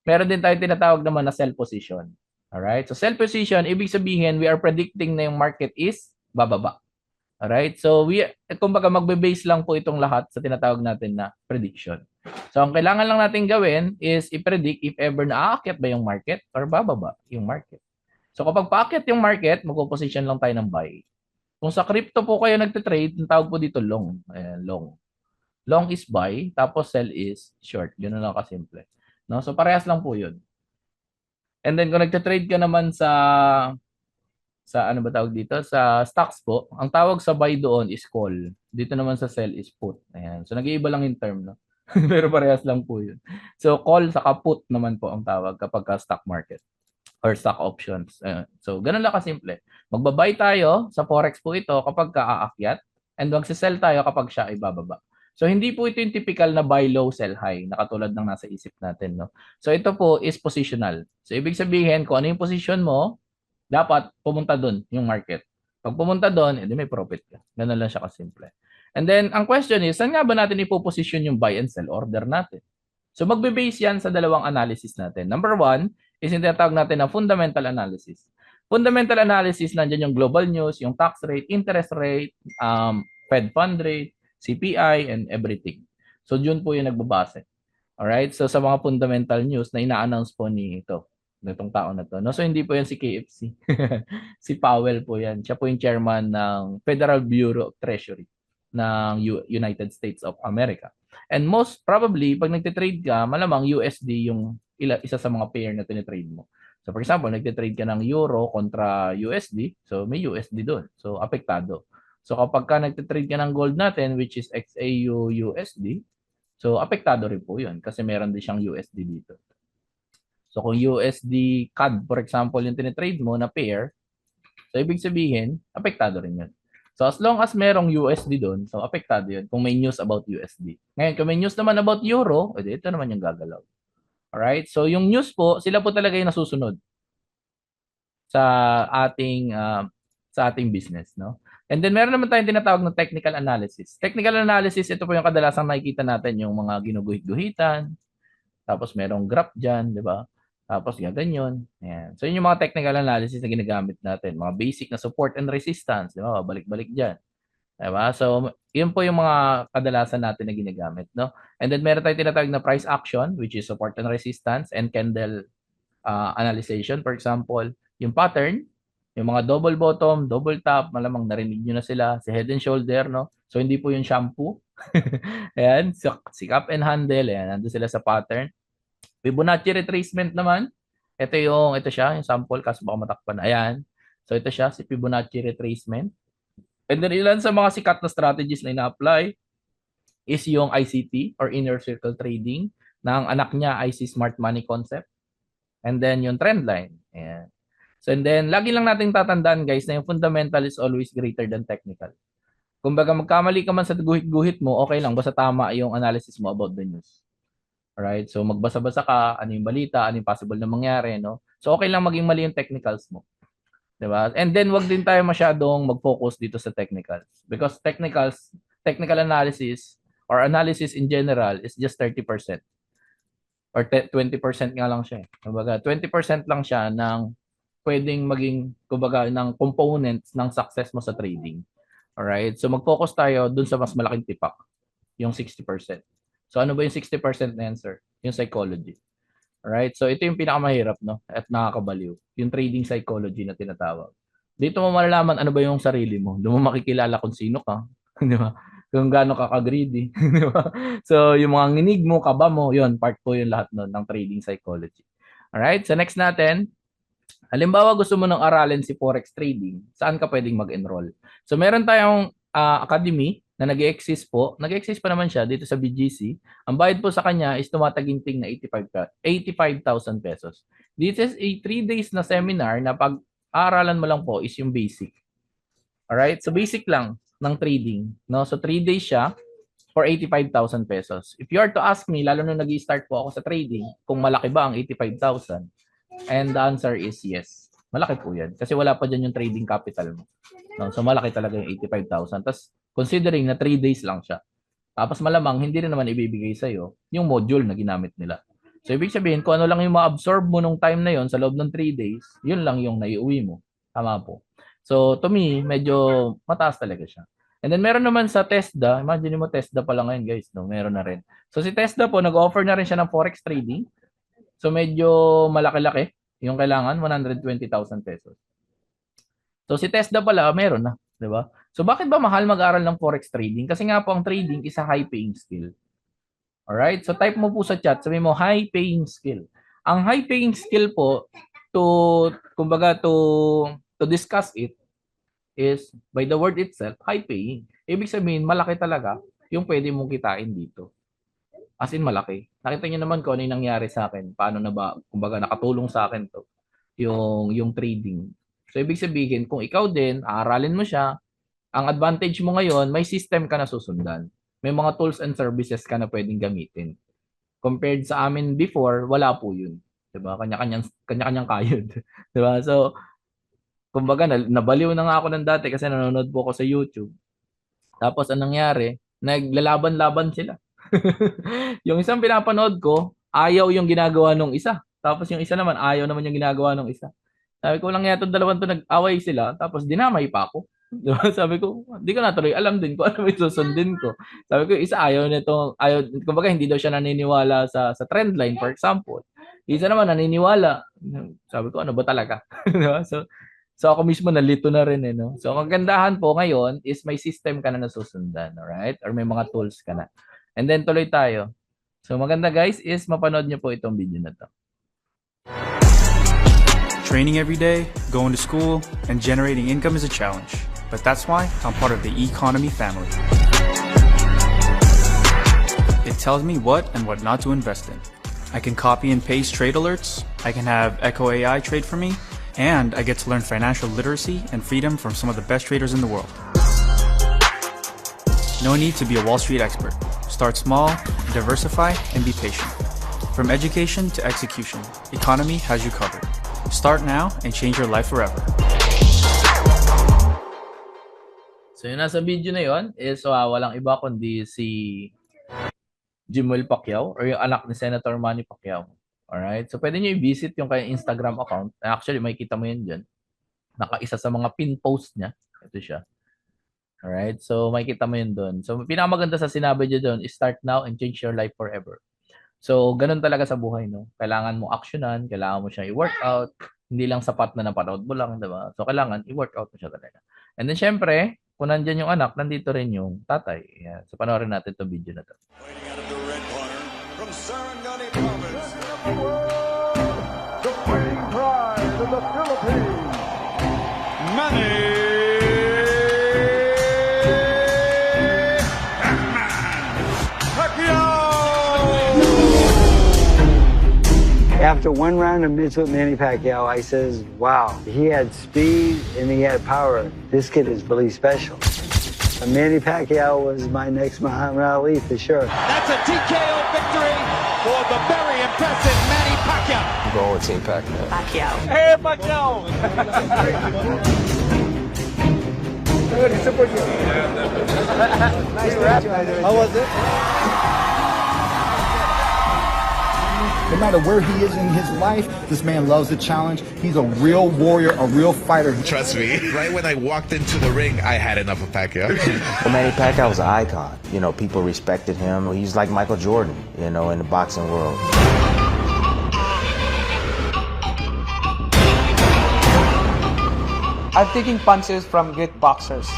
meron din tayong tinatawag naman na sell position. Alright? So sell position, ibig sabihin, we are predicting na yung market is bababa. Alright? So kumbaga magbe-base lang po itong lahat sa tinatawag natin na prediction. So ang kailangan lang natin gawin is i-predict if ever na aakyat ba yung market or bababa yung market. So kapag paakyat yung market, magpo-position lang tayo ng buy. Kung sa crypto po kayo nagte-trade, ang tawag po dito long. Ayan, long. Long is buy, tapos sell is short. Ganoon lang kasimple. No? So parehas lang po 'yun. And then kung nagte-trade ka naman sa ano ba tawag dito? Sa stocks po, ang tawag sa buy doon is call. Dito naman sa sell is put. Ayan. So nag-iiba lang yung term, no? Pero parehas lang po 'yun. So call saka put naman po ang tawag kapag ka stock market or stock options. So ganun lang kasimple. Magba-buy tayo sa forex po ito kapag ka aakyat and magse-sell tayo kapag siya ay bababa. So hindi po ito yung typical na buy low, sell high na katulad ng nasa isip natin, no? So ito po is positional. So ibig sabihin kung ano yung position mo, dapat pumunta doon yung market. Pag pumunta doon, edi may profit ka. Ganun lang siya kasimple. And then ang question is, saan nga ba natin ipoposition yung buy and sell order natin? So magbe-base yan sa dalawang analysis natin. Number one is yung tinatawag natin na fundamental analysis. Fundamental analysis, nandiyan yung global news, yung tax rate, interest rate, Fed fund rate, CPI, and everything. So, yun po yung nagbabase. Alright? So, sa mga fundamental news na ina-announce po nitong tao na to. No? So, hindi po yan si KFC. Si Powell po yan. Siya po yung chairman ng Federal Bureau of Treasury ng United States of America. And most probably, pag nagtitrade ka, malamang USD yung isa sa mga pair na tinitrade mo. So, for example, nagtitrade ka ng Euro kontra USD. So, may USD doon. So, apektado. So kapag ka nagtitrade ka ng gold natin, which is XAU USD, so apektado rin po yun kasi meron din siyang USD dito. So kung USD CAD, for example, yung tinitrade mo na pair, so ibig sabihin, apektado rin yun. So as long as merong USD doon, so apektado yun kung may news about USD. Ngayon, kung may news naman about Euro, ito naman yung gagalaw. Alright? So yung news po, sila po talaga yung nasusunod sa ating business, no? And then meron naman tayong tinatawag na technical analysis. Technical analysis, ito po yung kadalasang nakikita natin yung mga ginuguhit-guhitan. Tapos merong graph diyan, 'di ba? Tapos gaganyon. Ayan. So yun yung mga technical analysis na ginagamit natin, mga basic na support and resistance, 'di ba? Balik-balik diyan. 'Di ba? So yun po yung mga kadalasan natin na ginagamit, no? And then meron tayong tinatawag na price action, which is support and resistance, and candle analyzation, for example, yung pattern, yung mga double bottom, double top, malamang narinig nyo na sila, si head and shoulder, no? So hindi po yung shampoo. Ayan, si cup and handle, ayan, nandun sila sa pattern. Fibonacci retracement naman, ito siya, yung sample, kaso baka matakpan. Ayan. So ito siya, si Fibonacci retracement. And then ilan sa mga sikat na strategies na ina-apply is yung ICT or inner circle trading na ang anak niya ay si smart money concept. And then yung trend line. Ayan. So and then lagi lang nating tatandaan guys na yung fundamental is always greater than technical. Kumbaga magkamali ka man sa guhit-guhit mo, okay lang basta tama yung analysis mo about the news. Alright? So magbasa-basa ka, ano yung balita, ano yung possible na mangyari, no? So okay lang maging mali yung technicals mo. 'Di ba? And then wag din tayo masyadong mag-focus dito sa technicals because technical analysis or analysis in general is just 30%. Or 20% nga lang siya. Kumbaga 20% lang siya ng pwedeng maging kumbaga ng components ng success mo sa trading. Alright? So mag-focus tayo dun sa mas malaking tipak, yung 60%. So ano ba yung 60% na yan, sir? Yung psychology. Alright? So ito yung pinakamahirap, no? At nakakabaliw. Yung trading psychology na tinatawag. Dito mo malalaman ano ba yung sarili mo. Doon mo makikilala kung sino ka. Di ba? Kung gaano ka ka-greedy. Di ba? So yung mga nginig mo, kaba mo, yun, part po yung lahat nun ng trading psychology. Alright? So next natin, halimbawa gusto mo nang aralin si Forex trading, saan ka pwedeng mag-enroll? So meron tayong academy na nag-exist po. Nag-exist pa naman siya dito sa BGC. Ang bayad po sa kanya is tumataginting na 85,000 pesos. This is a 3 days na seminar na pag-aaralan mo lang po is yung basic. Alright? So basic lang ng trading. No? So 3 days siya for 85,000 pesos. If you are to ask me, lalo nung nag-start po ako sa trading, kung malaki ba ang 85,000? And the answer is yes. Malaki po yan. Kasi wala pa dyan yung trading capital mo. No? So malaki talaga yung 85,000. Tapos considering na 3 days lang siya. Tapos malamang hindi rin naman ibibigay sa'yo yung module na ginamit nila. So ibig sabihin kung ano lang yung ma-absorb mo nung time na yon sa loob ng 3 days, yun lang yung naiuwi mo. Tama po. So to me, medyo mataas talaga siya. And then meron naman sa TESDA, imagine mo TESDA pa lang ngayon guys, no? Meron na rin. So si TESDA po, nag-offer na rin siya ng Forex trading. So medyo malaki-laki yung kailangan, 120,000 pesos. So si TESDA pala, meron na. 'Di ba? So bakit ba mahal mag-aral ng Forex trading? Kasi nga po ang trading is a high-paying skill. Alright? So type mo po sa chat, sabi mo high-paying skill. Ang high-paying skill po kumbaga to discuss it is by the word itself, high-paying. Ibig sabihin, malaki talaga yung pwede mong kitain dito. As in malaki. Nakita niyo naman kung ano yung nangyari sa akin. Paano na ba, kumbaga nakatulong sa akin to yung trading. So, ibig sabihin, kung ikaw din, aaralin mo siya, ang advantage mo ngayon, may system ka na susundan. May mga tools and services ka na pwedeng gamitin. Compared sa amin before, wala po yun. Diba? Kanya-kanyang kayod. Diba? So, kumbaga, nabaliw na nga ako ng dati kasi nanonood po ako sa YouTube. Tapos, anong nangyari? Naglalaban-laban sila. Yung isang pinapanood ko, ayaw yung ginagawa nung isa. Tapos yung isa naman, ayaw naman yung ginagawa nung isa. Sabi ko lang yata dalawang to nag-away sila, tapos dinamay pa ako. Diba? Sabi ko, hindi ko natuloy alam din ko ano may susundin ko. Sabi ko, isa ayaw kumbaga hindi daw siya naniniwala sa trend line, for example. Isa naman naniniwala. Sabi ko, ano ba talaga? Diba? So ako mismo nalito na rin. No? So ang kagandahan po ngayon is may system ka na nasusundan. Alright? Or may mga tools ka na. And then tuloy tayo. So maganda guys is mapanood niyo po itong video na to. Training every day, going to school, and generating income is a challenge. but that's why I'm part of the economy family. It tells me what and what not to invest in. I can copy and paste trade alerts, I can have Echo AI trade for me, and I get to learn financial literacy and freedom from some of the best traders in the world. No need to be a Wall Street expert. Start small, diversify, and be patient. From education to execution, Economy has you covered. Start now and change your life forever. So yung nasa video na yon is walang iba kundi si Jimwell Pacquiao or yung anak ni Senator Manny Pacquiao. Alright? So pwede nyo i-visit yung kanyang Instagram account. Actually, makikita mo yun dyan. Nakaisa sa mga pin post niya. Ito siya. Alright? So makikita mo yun doon. So pinakamaganda sa sinabi niya doon is start now and change your life forever. So ganun talaga sa buhay, no? Kailangan mo actionan, kailangan mo siya i-workout. Hindi lang sapat na napanood mo lang, diba? So kailangan i-workout mo siya talaga. And then syempre, kung nandyan yung anak, nandito rin yung tatay. Yan. So panoorin natin itong video na to. Fighting out of the red corner from Sarangani Province. The fighting pride of the Philippines, Manny Pacquiao! After one round of mitts with Manny Pacquiao, I says, wow, he had speed and he had power. This kid is really special. And Manny Pacquiao was my next Muhammad Ali for sure. That's a TKO victory for the very impressive Manny Pacquiao. Go with Team Pacquiao. Hey, Pacquiao! How was it? No matter where he is in his life, this man loves the challenge. He's a real warrior, a real fighter. Trust me, right when I walked into the ring, I had enough of Pacquiao. Well, Manny Pacquiao was an icon. You know, people respected him. He's like Michael Jordan, you know, in the boxing world. I've taken punches from great boxers.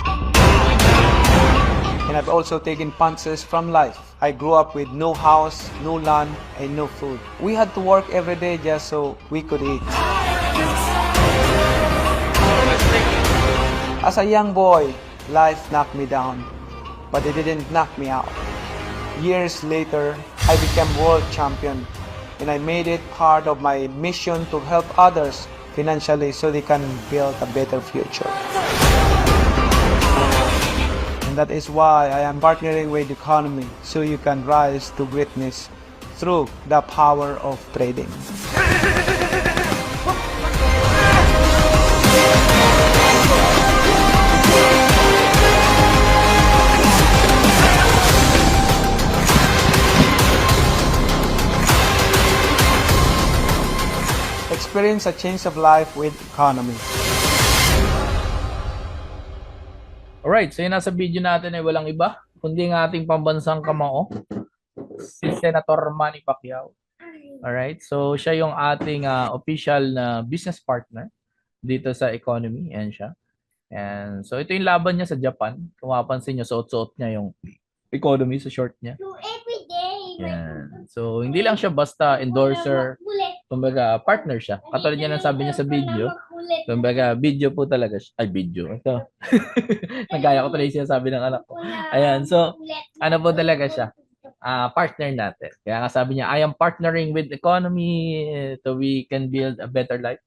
And I've also taken punches from life. I grew up with no house, no land, and no food. We had to work every day just so we could eat. As a young boy, life knocked me down, but it didn't knock me out. Years later, I became world champion, and I made it part of my mission to help others financially so they can build a better future. And that is why I am partnering with Economy so you can rise to greatness through the power of trading. Experience a change of life with Economy. Alright, so yung nasa video natin ay walang iba, kundi ng ating pambansang kamao, si Senator Manny Pacquiao. Alright, so siya yung ating official na business partner dito sa Economy, yan siya. And so ito yung laban niya sa Japan. Kung mapapansin niyo, suot-suot niya yung Economy sa short niya. Yan. So hindi lang siya basta endorser, kumbaga partner siya. Katulad niya ng sabi niya sa video. Kumbaga video po talaga siya. Ay, video. Ito. Nagaya ko talaga yung sinasabi ng anak ko. Ayan. So, ano po talaga siya? Partner natin. Kaya nga sabi niya, I am partnering with Economy so we can build a better life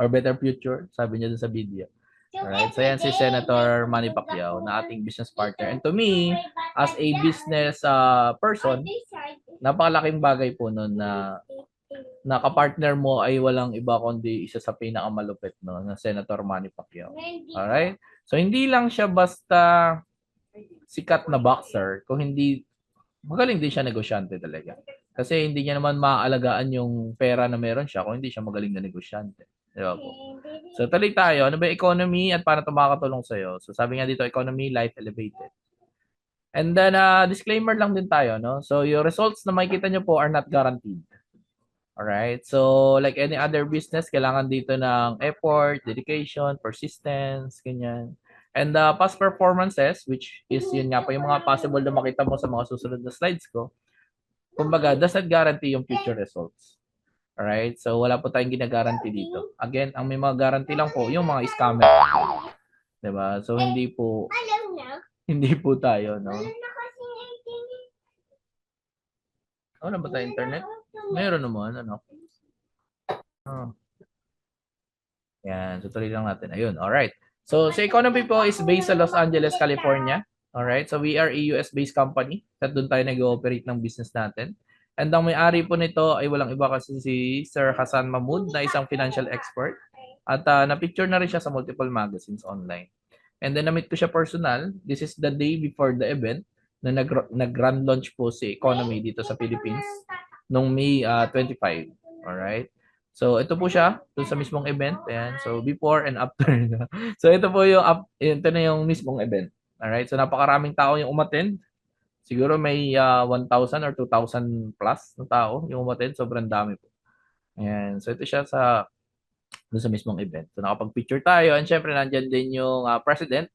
or better future. Sabi niya dun sa video. Alright. So, yan si Senator Manny Pacquiao na ating business partner. And to me, as a business person, napakalaking bagay po nun na nakapartner mo ay walang iba kundi isa sa pinakamalupit, no, na Senator Manny Pacquiao. Alright? So, hindi lang siya basta sikat na boxer, kung hindi, magaling din siya negosyante talaga. Kasi hindi niya naman maaalagaan yung pera na meron siya kung hindi siya magaling na negosyante. Diba po? So, tuloy tayo. Ano ba yung Economy at paano ito makakatulong sa'yo? So, sabi nga dito, Economy, Life Elevated. And then, disclaimer lang din tayo, no? So, yung results na makikita nyo po are not guaranteed. Alright? So, like any other business, kailangan dito ng effort, dedication, persistence, ganyan. And past performances, which is yun nga po, yung mga possible na makita mo sa mga susunod na slides ko, kumbaga, does not guarantee yung future results. Alright? So, wala po tayong gina-guarantee dito. Again, ang may mga guarantee lang po, yung mga scammer. 'Di ba? So hindi po tayo, no? Wala ba tayong internet? Meron naman, ano? Oh. Yan, so tuloy lang natin. Ayun, alright. So, sa economy po is based sa Los Angeles, California. Alright, so we are a US-based company. At doon tayo nag-ooperate ng business natin. And ang may-ari po nito ay walang iba kasi si Sir Hassan Mahmood na isang financial expert. At na-picture na rin siya sa multiple magazines online. And then na-meet ko siya personal. This is the day before the event na nag-grand launch po si Economy dito sa Philippines noong May 25. Alright. So ito po siya doon sa mismong event. Ayan. So before and after. So ito po yung ito na yung mismong event. Alright. So napakaraming tao yung umattend. Siguro may 1,000 or 2,000 plus na tao yung umattend. Sobrang dami po. Ayan. So ito siya doon sa mismong event. So nakapag-picture tayo and syempre nandiyan din yung president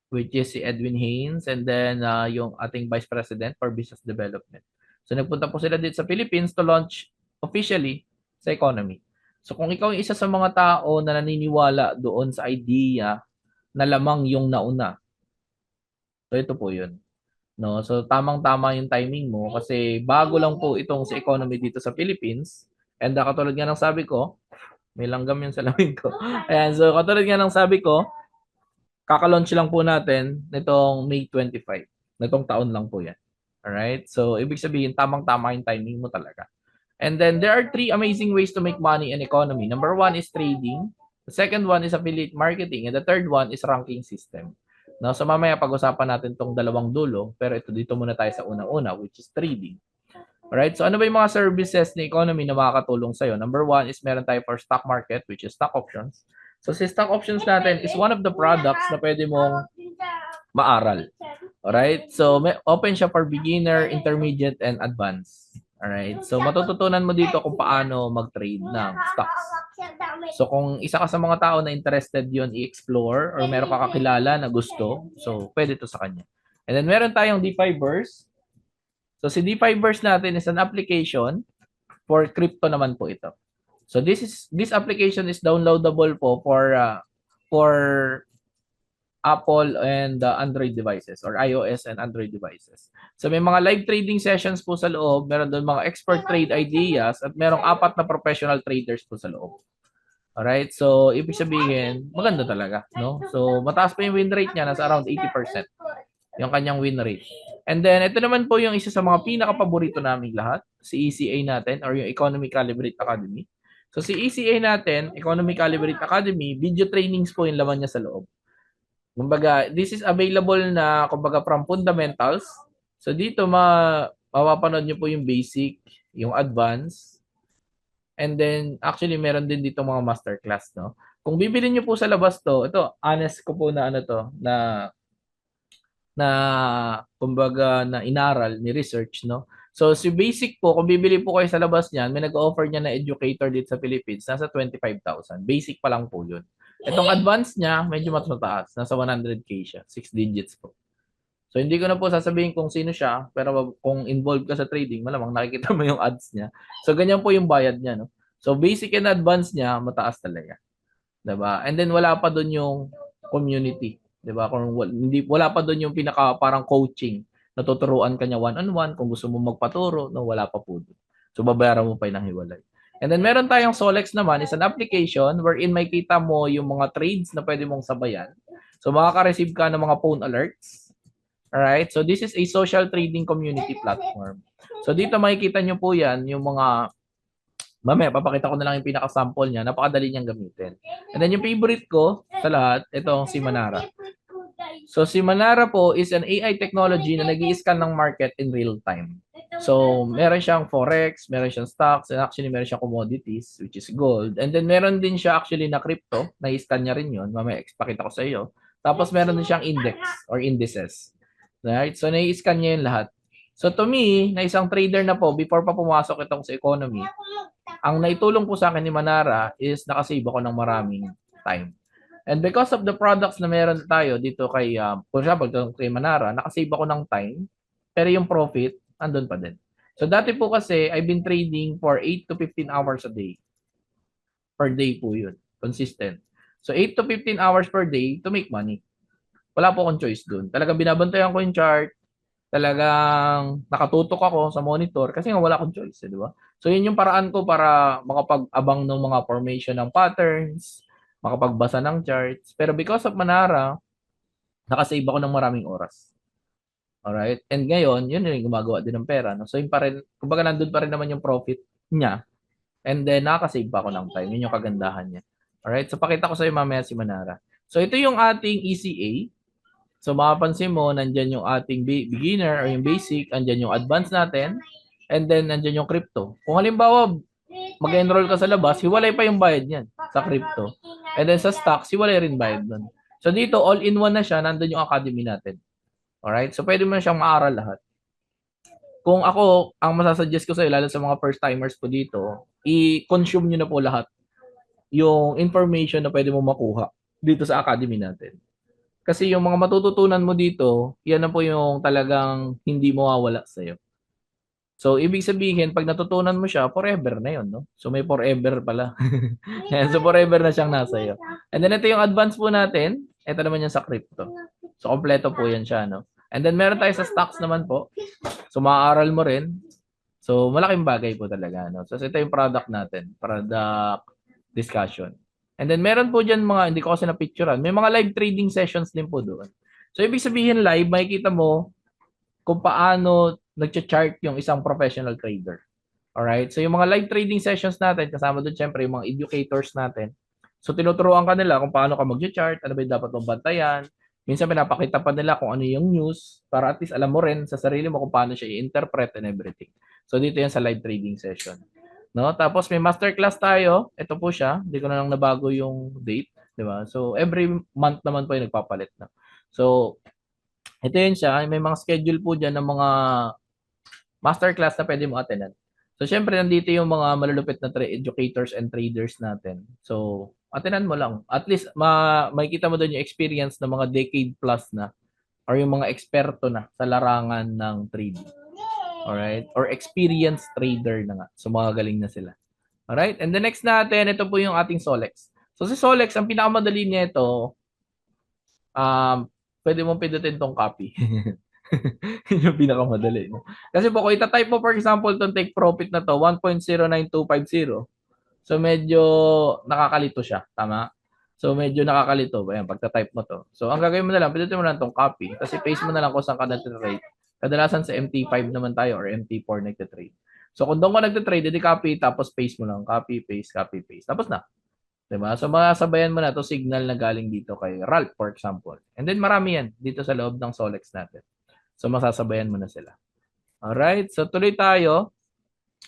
which is si Edwin Haynes and then yung ating vice president for business development. So nagpunta po sila dito sa Philippines to launch officially sa economy. So kung ikaw yung isa sa mga tao na naniniwala doon sa idea na lamang yung nauna. So ito po 'yun. No, so tamang-tama yung timing mo kasi bago lang po itong sa economy dito sa Philippines. And katulad nga ng sabi ko, may langgam yung salamin ko. Ayan, so katulad nga ng sabi ko, kaka-launch lang po natin nitong May 25. Nitong taon lang po 'yan. Alright? So ibig sabihin tamang-tama yung timing mo talaga. And then there are 3 amazing ways to make money in economy. Number 1 is trading. The second one is affiliate marketing. And the third one is ranking system. No, so mamaya pag-usapan natin tong dalawang dulo, pero dito muna tayo sa unang-una which is trading. Alright, so ano ba yung mga services ni economy na makakatulong sa'yo? Number 1 is meron tayo for stock market which is stock options. So si stock options natin is one of the products na pwede mong maaral. Alright, so may open siya for beginner, intermediate, and advanced. Alright, so matututunan mo dito kung paano mag-trade ng stocks. So kung isa ka sa mga tao na interested yon i-explore or meron ka kakilala na gusto, so pwede to sa kanya. And then meron tayong DeFi Burst. So si DeFi Burst natin is an application for crypto naman po ito. So this application is downloadable po for Apple and Android devices or iOS and Android devices. So may mga live trading sessions po sa loob, meron doon mga expert trade ideas at merong 4 na professional traders po sa loob. Alright, so ibig sabihin, maganda talaga, no? So mataas pa yung win rate niya, nasa around 80%. Yung kanyang win rate. And then ito naman po yung isa sa mga pinaka-paborito naming lahat, si ECA natin or yung Economy Calibrate Academy. So si ECA natin, Economy Calibrate Academy, video trainings po yung laman niya sa loob. Kumbaga, this is available na kumbaga from fundamentals. So dito mapapanood niyo po yung basic, yung advanced. And then actually meron din dito mga masterclass, no. Kung bibilin niyo po sa labas to, ito honest ko po na ano to, na kumbaga na inaral ni research, no. So si basic po, kung bibili po kayo sa labas niyan, may nag-offer niya na educator dito sa Philippines, nasa 25,000. Basic pa lang po 'yun. Itong advanced niya, medyo mas mataas. Nasa 100K siya. 6 digits po. So, hindi ko na po sasabihin kung sino siya. Pero kung involved ka sa trading, malamang nakikita mo yung ads niya. So, ganyan po yung bayad niya. No? So, basic and advanced niya, mataas talaga. Diba? And then, wala pa doon yung community. Diba? Kung wala pa doon yung pinaka parang coaching. Natuturuan ka niya one-on-one. Kung gusto mo magpaturo, no, wala pa po doon. So, babayaran mo pa yung hiwalay. And then meron tayong Solex naman, is an application wherein makita mo yung mga trades na pwede mong sabayan. So makaka-receive ka ng mga phone alerts. Alright? So this is a social trading community platform. So dito makikita nyo po yan, yung mga, mamaya papakita ko na lang yung pinaka-sample niya, napakadali niyang gamitin. And then yung favorite ko sa lahat, itong si Manara. So si Manara po is an AI technology na nag-i-scan ng market in real time. So, meron siyang forex, meron siyang stocks, and actually meron siyang commodities, which is gold. And then meron din siya actually na crypto, na-scan niya rin yun. Mamaya, pakita ko sa iyo. Tapos meron din siyang index or indices. Right? So, na-scan niya yung lahat. So, to me, na isang trader na po, before pa pumasok itong sa economy, ang naitulong po sa akin ni Manara is nakasave ako ng maraming time. And because of the products na meron tayo dito kay, for example, kay Manara, nakasave ako ng time, pero yung profit, andun pa din. So dati po kasi, I've been trading for 8 to 15 hours a day. Per day po yun. Consistent. So 8 to 15 hours per day to make money. wala po akong choice dun. Talagang binabantayan ko yung chart, talagang nakatutok ako sa monitor kasi nga wala akong choice, di ba? So yun yung paraan ko para makapag-abang ng mga formation ng patterns, makapagbasa ng charts. Pero because of Manara, nakasave ako ng maraming oras. Alright? And ngayon, yun yung gumagawa din ng pera. No? So yun pa rin, kumbaga nandun pa rin naman yung profit niya. And then, nakakasave pa ako ng time. Yun yung kagandahan niya. Alright? So pakita ko sa iyo mamaya si Manara. So ito yung ating ECA. So mapapansin mo, nandyan yung ating beginner or yung basic, andyan yung advanced natin, and then nandyan yung crypto. Kung halimbawa, mag-enroll ka sa labas, hiwalay pa yung bayad niyan sa crypto. And then sa stocks, hiwalay rin bayad nun. So dito, all-in-one na siya, nandun yung academy natin. Alright? So pwede mo na siyang maaral lahat. Kung ako, ang masasuggest ko sa iyo, lalo sa mga first-timers po dito, i-consume nyo na po lahat yung information na pwede mo makuha dito sa academy natin. Kasi yung mga matututunan mo dito, yan na po yung talagang hindi mawawala sa iyo. So, ibig sabihin, pag natutunan mo siya, forever na yun, no? So, may forever pala. So, forever na siyang nasa iyo. And then, ito yung advance po natin. Ito naman yung sa crypto. So, kompleto po yan siya, no? And then, meron tayo sa stocks naman po. So, maaaral mo rin. So, malaking bagay po talaga, no? So, ito yung product natin. Product discussion. And then, meron po dyan mga, hindi ko kasi na-picturean, may mga live trading sessions din po doon. So, ibig sabihin live, makikita mo kung paano nag-chart yung isang professional trader. Alright? So, yung mga live trading sessions natin, kasama doon syempre yung mga educators natin. So, tinuturuan ka nila kung paano ka mag-chart, ano ba yung dapat mong bantayan. Minsan, pinapakita pa nila kung ano yung news para at least alam mo rin sa sarili mo kung paano siya i-interpret and everything. So, dito yan sa live trading session. No? Tapos may masterclass tayo. Ito po siya. Hindi ko na lang nabago yung date, di ba? So every month naman po yung nagpapalit na. So ito yun siya. May mga schedule po diyan ng mga masterclass na pwede mo attendan. So syempre nandito yung mga malulupit na educators and traders natin. So attendan mo lang. At least makikita mo doon yung experience ng mga decade plus na or yung mga eksperto na sa larangan ng trading. Alright? Or experienced trader na nga. So, magagaling na sila. Alright? And the next natin, ito po yung ating Solex. So, si Solex, ang pinakamadali niya ito, pwede mong pindutin tong copy. Yung pinakamadali. No? Kasi po, kung itatype mo, for example, itong take profit na to, 1.09250. So, medyo nakakalito siya. Tama? So, medyo nakakalito. Ayan, pagta-type mo to. So, ang gagawin mo na lang, pindutin mo lang tong copy. Kasi paste mo na lang kung saan ka na-rate. Kadalasan sa MT5 naman tayo or MT4 nagte-trade. So kung doon ko nagte-trade, edi copy tapos paste mo lang, copy paste. Tapos na. 'Di ba? So masasabayan mo na 'to signal na galing dito kay Ralph for example. And then marami 'yan dito sa loob ng Solex natin. So masasabayan mo na sila. Alright, so tuloy tayo.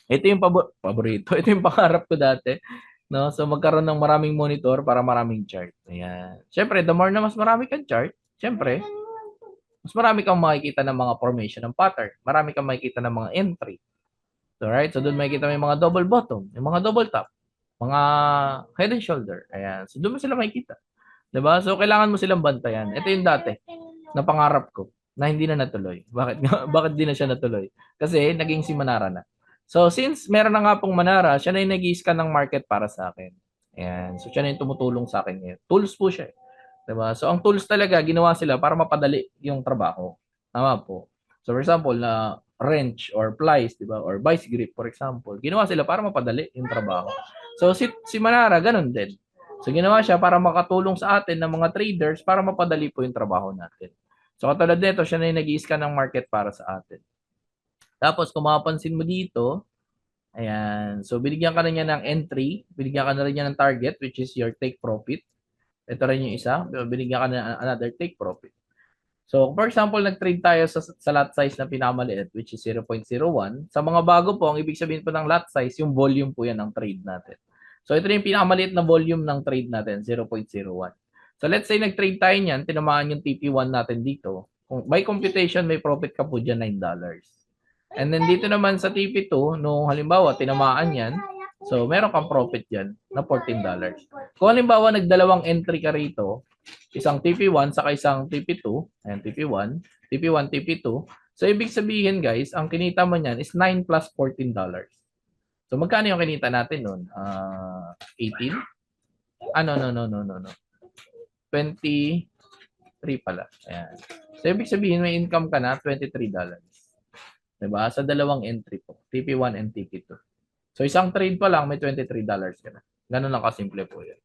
Ito yung paborito. Ito yung pangarap ko dati. No? So magkaroon ng maraming monitor para maraming chart. Ayan. Siyempre, the more na mas marami kang chart, siyempre, mas marami kang makikita ng mga formation ng pattern. Marami kang makikita ng mga entry. So, right? So, doon makikita mo yung mga double bottom, yung mga double top, mga head and shoulder. Ayan. So, doon mo sila makikita. Diba? So, kailangan mo silang bantayan. Ito yung dati na pangarap ko na hindi na natuloy. Bakit di na siya natuloy? Kasi naging si Manara na. So, since meron na nga pong Manara, siya na yung nag-i-scan ng market para sa akin. Ayan. So, siya na yung tumutulong sa akin ngayon. Tools po siya. Diba? So, ang tools talaga, ginawa sila para mapadali yung trabaho. Tama po. So, for example, na wrench or plies, diba? Or vice grip, for example. Ginawa sila para mapadali yung trabaho. So, si Manara, ganun din. So, ginawa siya para makatulong sa atin ng mga traders para mapadali po yung trabaho natin. So, katulad nito, siya na yung nag-i-scan ng market para sa atin. Tapos, kung mapapansin mo dito, ayan. So, binigyan ka na niya ng entry. Binigyan ka na rin niya ng target, which is your take profit. Ito rin yung isa. Binigyan ka na another take profit. So, for example, nag-trade tayo sa lot size na pinakamaliit, which is 0.01. Sa mga bago po, ang ibig sabihin po ng lot size, yung volume po yan ng trade natin. So, ito rin yung pinakamaliit na volume ng trade natin, 0.01. So, let's say nag-trade tayo niyan, tinamaan yung TP1 natin dito. By computation, may profit ka po dyan $9. And then dito naman sa TP2, nung halimbawa, tinamaan yan, so, meron kang profit dyan na $14. Kung halimbawa, nagdalawang entry ka rito, isang TP1 saka isang TP2, ayan, TP1, TP2, so, ibig sabihin, guys, ang kinita mo niyan is 9 plus $14. So, magkano yung kinita natin nun? 18? No. 20, 3 pala. Ayan. So, ibig sabihin, may income ka na, $23. Diba? Sa dalawang entry po, TP1 and TP2. So, isang trade pa lang, may $23 ka na. Ganun lang kasimple po yan.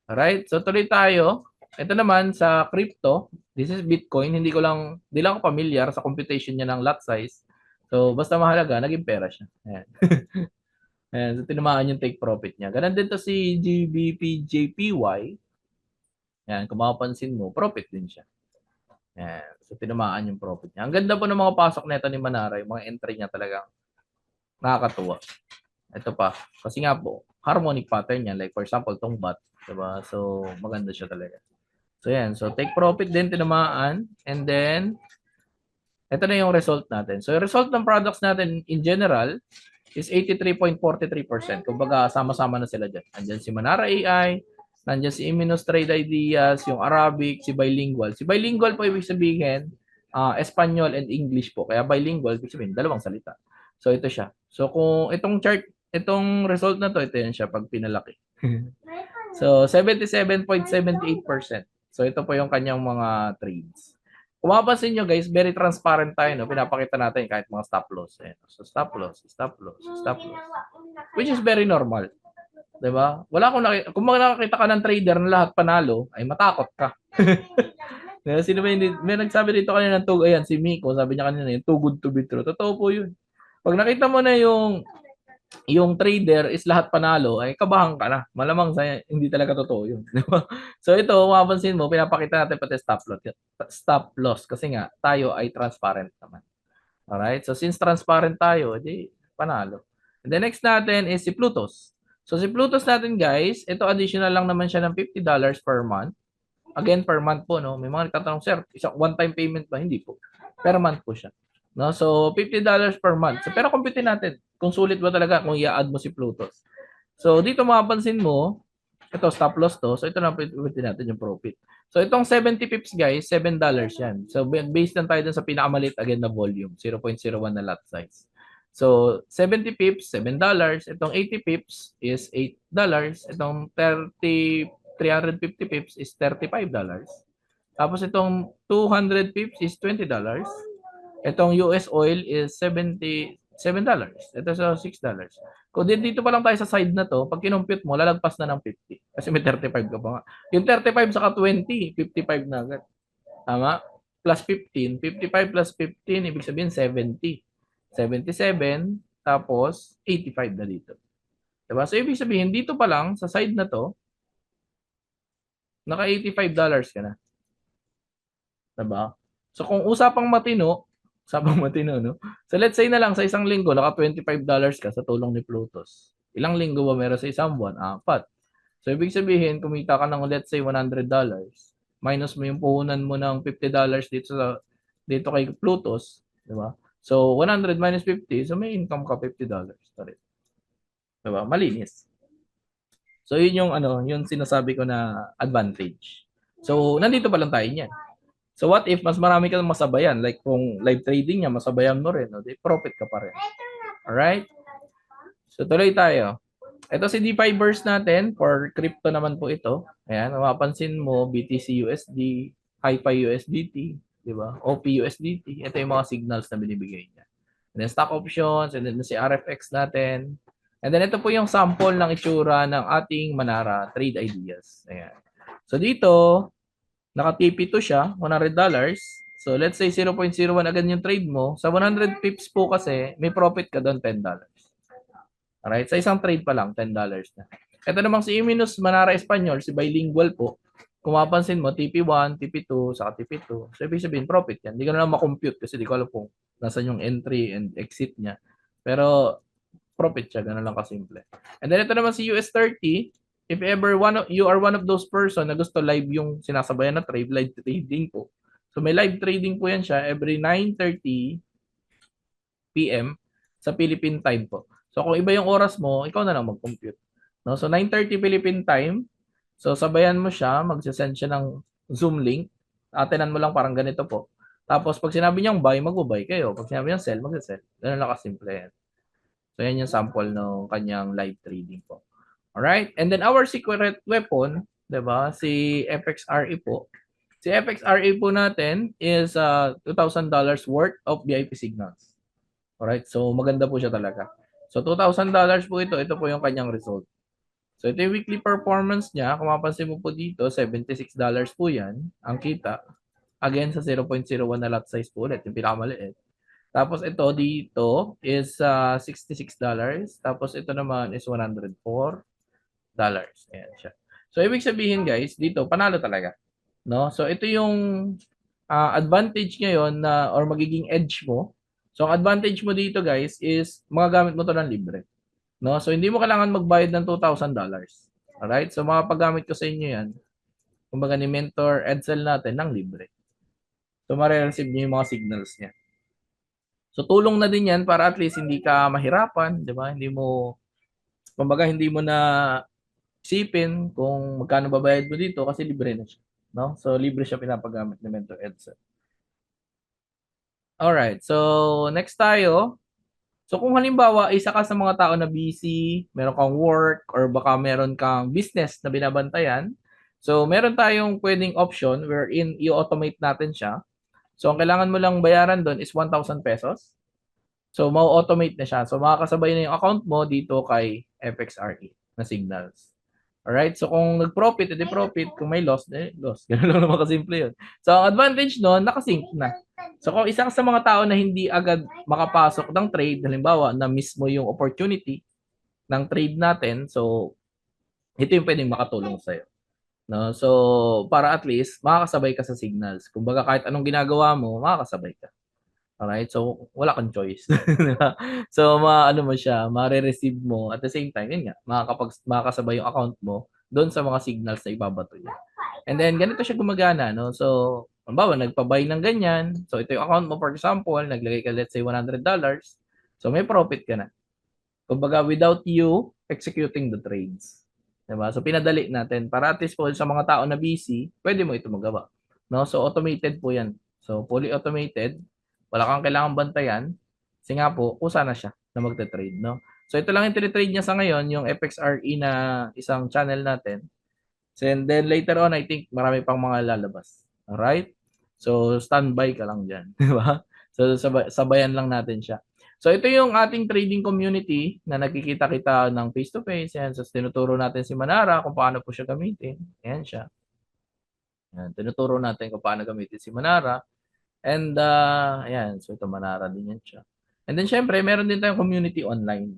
Alright, so tuloy tayo. Ito naman sa crypto, this is Bitcoin. Hindi lang ako familiar sa computation niya ng lot size. So, basta mahalaga, naging pera siya. Ayan. Ayan, so tinamaan yung take profit niya. Ganun din to si GBPJPY. Ayan, kung mapapansin mo, profit din siya. Ayan, so tinamaan yung profit niya. Ang ganda po ng mga pasok nito ni Manara, yung mga entry niya talagang nakakatuwa. Ito pa, kasi nga po, harmonic pattern yan. Like for example, tong bot. Diba? So, maganda siya talaga. So, yan. So, take profit din, tinamaan. And then, ito na yung result natin. So, yung result ng products natin in general is 83.43%. Kumbaga, sama-sama na sila dyan. Andyan si Manara AI, nandyan si Iminos Trade Ideas, yung Arabic, si Bilingual. Si Bilingual po ibig sabihin, Espanyol and English po. Kaya bilingual, ibig sabihin, dalawang salita. So, ito siya. So, kung itong chart, itong result na to, ito yan siya pag pinalaki. So, 77.78%. So, ito po yung kanyang mga trades. Kung mapapansin nyo guys, very transparent tayo. No? Pinapakita natin kahit mga stop loss. Ayan. So, stop loss, stop loss, stop loss. Which is very normal. Diba? Kung nakakita ka ng trader na lahat panalo, ay matakot ka. Sino ba hindi? May nagsabi dito kanina ng ayan, si Miko, sabi niya kanina, too good to be true. Totoo po yun. Pag nakita mo na yung trader is lahat panalo, ay kabahan ka na. Malamang hindi talaga totoo yun. So ito, mapapansin mo, pinapakita natin pati stop loss kasi nga, tayo ay transparent naman. Alright? So since transparent tayo, edi panalo. And the next natin is si Plutos. So si Plutos natin guys, ito additional lang naman siya ng $50 per month. Again, per month po, no? May mga nagtatanong, sir, isang one-time payment ba? Hindi po. Per month po siya. No? So, $50 per month. So, pero compute natin kung sulit ba talaga kung i-add mo si Plutos. So, dito mapapansin mo, ito stop loss to. So, ito na compute natin yung profit. So, itong 70 pips guys, $7 yan. So, based lang tayo dun sa pinakamalit again na volume, 0.01 na lot size. So, 70 pips, $7. Itong 80 pips is $8. Itong 350 pips is $35. Tapos itong 200 pips is $20. Itong US oil is $77. Ito sa $6. Kung dito pa lang tayo sa side na to, pag kinumpute mo, lalagpas na ng 50. Kasi may 35 ka pa nga. Yung 35 saka 20, 55 na agad. Tama? Plus 15. 55 plus 15, ibig sabihin 70. 77, tapos 85 na dito. Diba? So, ibig sabihin, dito pa lang, sa side na to, naka $85 ka na. Diba? So, kung usapang matino, no? So, let's say na lang, sa isang linggo, naka $25 ka sa tulong ni Plutos. Ilang linggo ba meron sa isang buwan? 4. So, ibig sabihin, kumita ka ng, let's say, $100. Minus mo yung puhunan mo ng $50 dito kay Plutos. Diba? So, 100 minus 50, so may income ka $50 pa rin. Diba? Malinis. So, yun yung sinasabi ko na advantage. So, nandito pa lang tayo niyan. So, what if mas marami kang masabayan? Like, kung live trading niya, masabayan mo rin. No? Profit ka pa rin. Alright? So, tuloy tayo. Ito si DeFi Burst natin. For crypto naman po ito. Ayan, mapapansin mo, BTC USD, HiFi USDT, di ba? OP USDT. Ito yung mga signals na binibigay niya. And then stock options, and then si RFX natin. And then ito po yung sample ng itsura ng ating Manara Trade Ideas. Ayan. So dito, naka-TP2 siya, $100. So let's say 0.01 agad yung trade mo. Sa 100 pips po kasi, may profit ka doon $10. Alright? Sa isang trade pa lang, $10 na. Ito namang si Iminos Manara Espanyol, si bilingual po. Kung mapansin mo, TP1, TP2, saka TP2. So ibig sabihin, profit yan. Hindi ko na lang makompute kasi di ko alam kung nasan yung entry and exit niya. Pero profit siya, gano'n lang kasimple. And then ito naman si US30. If ever you are one of those person na gusto live yung sinasabayan na trade, live trading po. So may live trading po yan siya every 9:30 PM sa Philippine time po. So kung iba yung oras mo, ikaw na lang mag-compute. No? So 9:30 Philippine time. So sabayan mo siya, mag-send siya ng Zoom link. Atenan mo lang parang ganito po. Tapos pag sinabi niyang buy, mag-buy kayo. Pag sinabi niyang sell, mag-sell. Ganun lang kasimple yan. So yan yung sample ng kanyang live trading po. Alright? And then our secret weapon, 'di ba? Si FXRE po. Si FXRA po natin is $2,000 worth of VIP signals. Alright, so maganda po siya talaga. So $2,000 po ito, ito po yung kanyang result. So ito yung weekly performance niya. Kung mapansin mo po dito, $76 po yan ang kita. Again, sa 0.01 na lot size po ulit, yung pinakamaliit. Tapos ito dito is $66. Tapos ito naman is $104. Ayan siya. So ibig sabihin guys, dito panalo talaga. No? So ito yung advantage ngayon na or magiging edge mo. So ang advantage mo dito guys is magagamit mo to ng libre. No? So hindi mo kailangan magbayad ng $2,000. Alright? So makapagamit ko sa inyo yan. Kumbaga ni Mentor Edsel natin ng libre. So ma-receive niyo yung mga signals niya. So tulong na din yan para at least hindi ka mahirapan, 'di ba? Hindi mo kumbaga hindi mo na isipin kung magkano babayad mo dito kasi libre na siya, no? So libre siya pinapagamit ni Mentor Edsel. Alright, so next tayo. So kung halimbawa isa ka sa mga tao na busy, meron kang work or baka meron kang business na binabantayan, so meron tayong pwedeng option wherein i-automate natin siya. So ang kailangan mo lang bayaran doon is 1,000 pesos. So mau-automate na siya. So makakasabay na yung account mo dito kay FXRE na signals. Alright, so kung nag-profit, edi profit. Kung may loss, loss. Ganun lang naman kasimple yun. So ang advantage nun, nakasync na. So kung isa sa mga tao na hindi agad makapasok ng trade, halimbawa na miss mo yung opportunity ng trade natin, so ito yung pwedeng makatulong sa'yo. No? So para at least makakasabay ka sa signals. Kumbaga kahit anong ginagawa mo, makakasabay ka. Alright, so wala kang choice. So maano mo siya, mare-receive mo at the same time, yun nga, makakasabay yung account mo doon sa mga signals na ibabato niya. And then ganito siya gumagana, no? So, halimbawa nagpa-buy ng ganyan. So ito yung account mo, for example, naglagay ka let's say $100. So may profit ka na. Kumbaga without you executing the trades. Diba? So pinadali natin para at least po sa mga tao na busy, pwede mo ito magawa. No? So automated po 'yan. So fully automated. Wala kang kailangang bantayan. Kasi nga po, kusa na siya na magte-trade, no? So ito lang yung trade niya sa ngayon, yung FXRE na isang channel natin. So, and then later on, I think marami pang mga lalabas. Alright? So standby ka lang dyan. Di ba? So sabayan lang natin siya. So ito yung ating trading community na nakikita kita ng face-to-face. Yan. So tinuturo natin si Manara kung paano po siya gamitin. Yan siya. Yan. Tinuturo natin kung paano gamitin si Manara. And ayan, so ito Manara din yan siya. And then syempre, meron din tayong community online.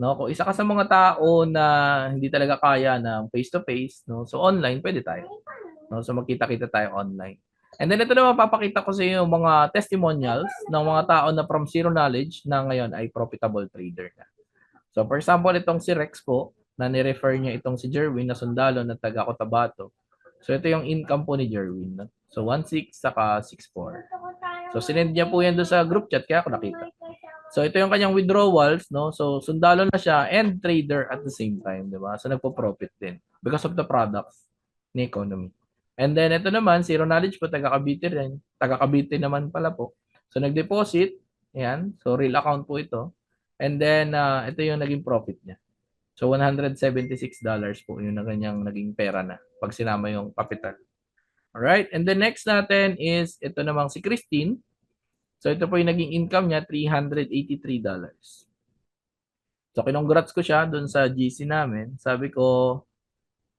No, kung isa ka sa mga tao na hindi talaga kaya ng face-to-face, no, so online pwede tayo. No, so magkita-kita tayo online. And then ito na mapapakita ko sa inyo mga testimonials ng mga tao na from zero knowledge na ngayon ay profitable trader na. So for example, itong si Rex po, na ni-refer niya itong si Jerwin na sundalo na taga Cotabato. So ito yung income po ni Jerwin. No? So 1.6 saka 6.4. So sinend niya po yan doon sa group chat kaya ako nakita. So ito yung kanyang withdrawals, no? So sundalo na siya and trader at the same time, 'di ba? So nagpo-profit din because of the products ni economy. And then ito naman, zero knowledge po, taga Cavite rin. Taga Cavite naman pala po. So nag-deposit, ayan. So real account po ito. And then ito yung naging profit niya. So $176 po yung kanyang naging pera na pag sinama yung capital. Alright, and the next natin is ito namang si Christine. So ito po yung naging income niya, $383. So kinongrats ko siya doon sa GC namin. Sabi ko,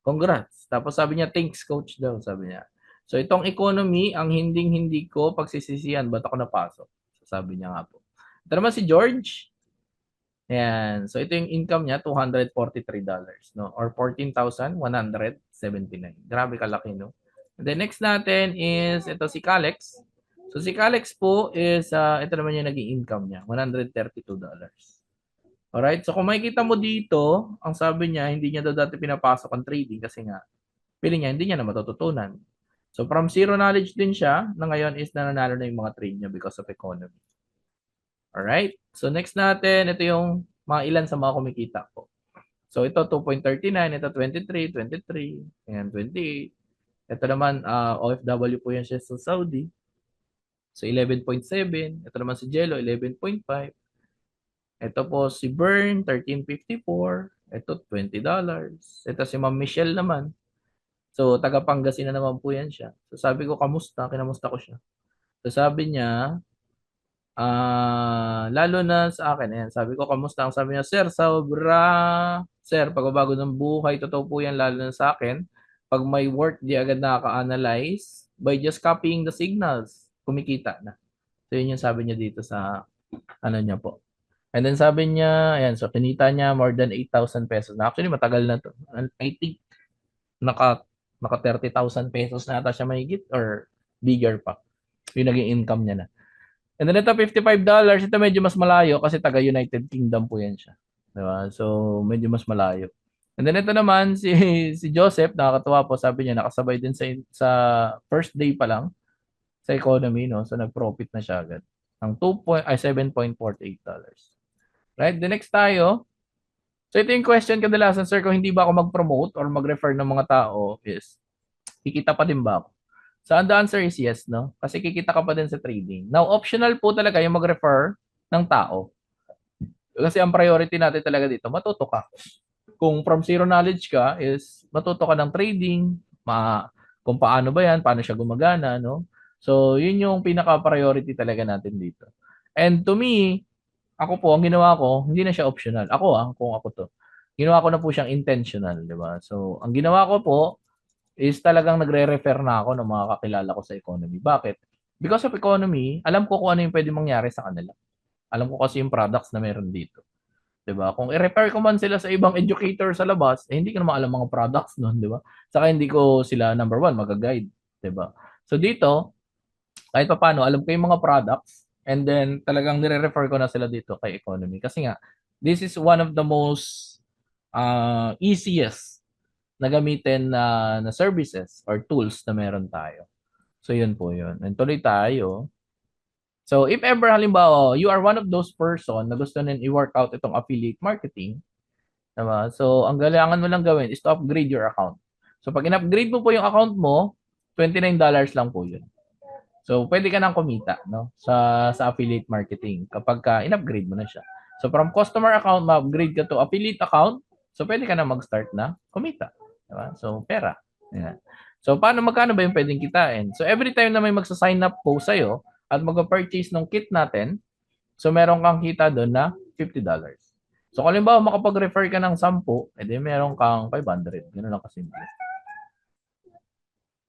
congrats. Tapos sabi niya, thanks coach daw, sabi niya. So itong economy, ang hindi ko pagsisisihan, ba't ako napasok? So, sabi niya nga po. Ito naman si George. Ayan. So ito yung income niya, $243, no? Or 14,179. Grabe kalaki, no? And then next natin is ito si Calex. So si Calex po is ito naman yung naging income niya, $132. Alright? So kung makikita mo dito, ang sabi niya, hindi niya daw dati pinapasok ang trading kasi nga feeling niya hindi niya na matututunan. So from zero knowledge din siya, na ngayon is nananalo na yung mga trade niya because of economy. Alright? So next natin, ito yung mga ilan sa mga kumikita po. So ito 2.39, ito 23, 23, and 28. Ito naman, OFW po yan siya sa Saudi. So, 11.7. Ito naman si Jello, 11.5. Ito po si Bern, 13.54. Ito, $20. Ito si Ma'am Michelle naman, So, taga Pangasinan naman po yan siya. So, sabi ko, kamusta? Kinamusta ko siya. So, sabi niya, lalo na sa akin, ayan, sabi ko, kamusta? Ang sabi niya, sir, pagbabago ng buhay, totoo po yan, lalo na sa akin. Pag may work, di agad nakaka-analyze by just copying the signals. Kumikita na. So, yun yung sabi niya dito sa, ano niya po. And then sabi niya, ayan, so kinita niya more than 8,000 pesos. Na actually, matagal na to. I think, naka 30,000 pesos na ata siya mahigit or bigger pa. Yung naging income niya na. And then ito, $55. Ito medyo mas malayo kasi taga United Kingdom po yan siya. Diba? So, medyo mas malayo. And then ito naman, si Joseph, nakakatuwa po, sabi niya, nakasabay din sa first day pa lang sa economy, no? So, nag-profit na siya agad. Ng $7.48. Right? The next tayo. So, ito yung question kadalasan, sir, kung hindi ba ako mag-promote or mag-refer ng mga tao is, kikita pa din ba ako? So, the answer is yes, no? Kasi kikita ka pa din sa trading. Now, optional po talaga yung mag-refer ng tao. Kasi ang priority natin talaga dito, matuto ka. Kung from zero knowledge ka, is matuto ka ng trading, kung paano ba yan, paano siya gumagana, no? So, yun yung pinaka-priority talaga natin dito. And to me, ako po, ang ginawa ko, hindi na siya optional. Kung ako to. Ginawa ko na po siyang intentional, di ba? So, ang ginawa ko po, is talagang nagre-refer na ako ng mga kakilala ko sa economy. Bakit? Because of economy, alam ko kung ano yung pwede mangyari sa kanila. Alam ko kasi yung products na meron dito. 'Di ba? Kung i-refer ko man sila sa ibang educator sa labas, hindi ko naman alam mga products noon, 'di ba? Saka hindi ko sila number one mag-guide, 'di ba? So dito, kahit paano, alam ko yung mga products and then talagang nire-refer ko na sila dito kay economy. Kasi nga, this is one of the most easiest na gamitin na services or tools na meron tayo. So, yun po yun. And tuloy tayo. So, if ever, halimbawa, you are one of those person na gusto nang i-work out itong affiliate marketing, diba? So, ang kailangan mo lang gawin is to upgrade your account. So, pag in-upgrade mo po yung account mo, $29 lang po yun. So, pwede ka nang kumita, no? Sa affiliate marketing kapag in-upgrade mo na siya. So, from customer account, ma-upgrade ka to affiliate account, so pwede ka na mag-start na kumita. Diba? So, pera. Yan. So, magkano ba yung pwedeng kitain? So, every time na may magsa-sign up po sa'yo at mag-purchase ng kit natin, so meron kang kita doon na $50. So, kung halimbawa makapag-refer ka ng 10, edi meron kang 500. Ganoon lang kasimple.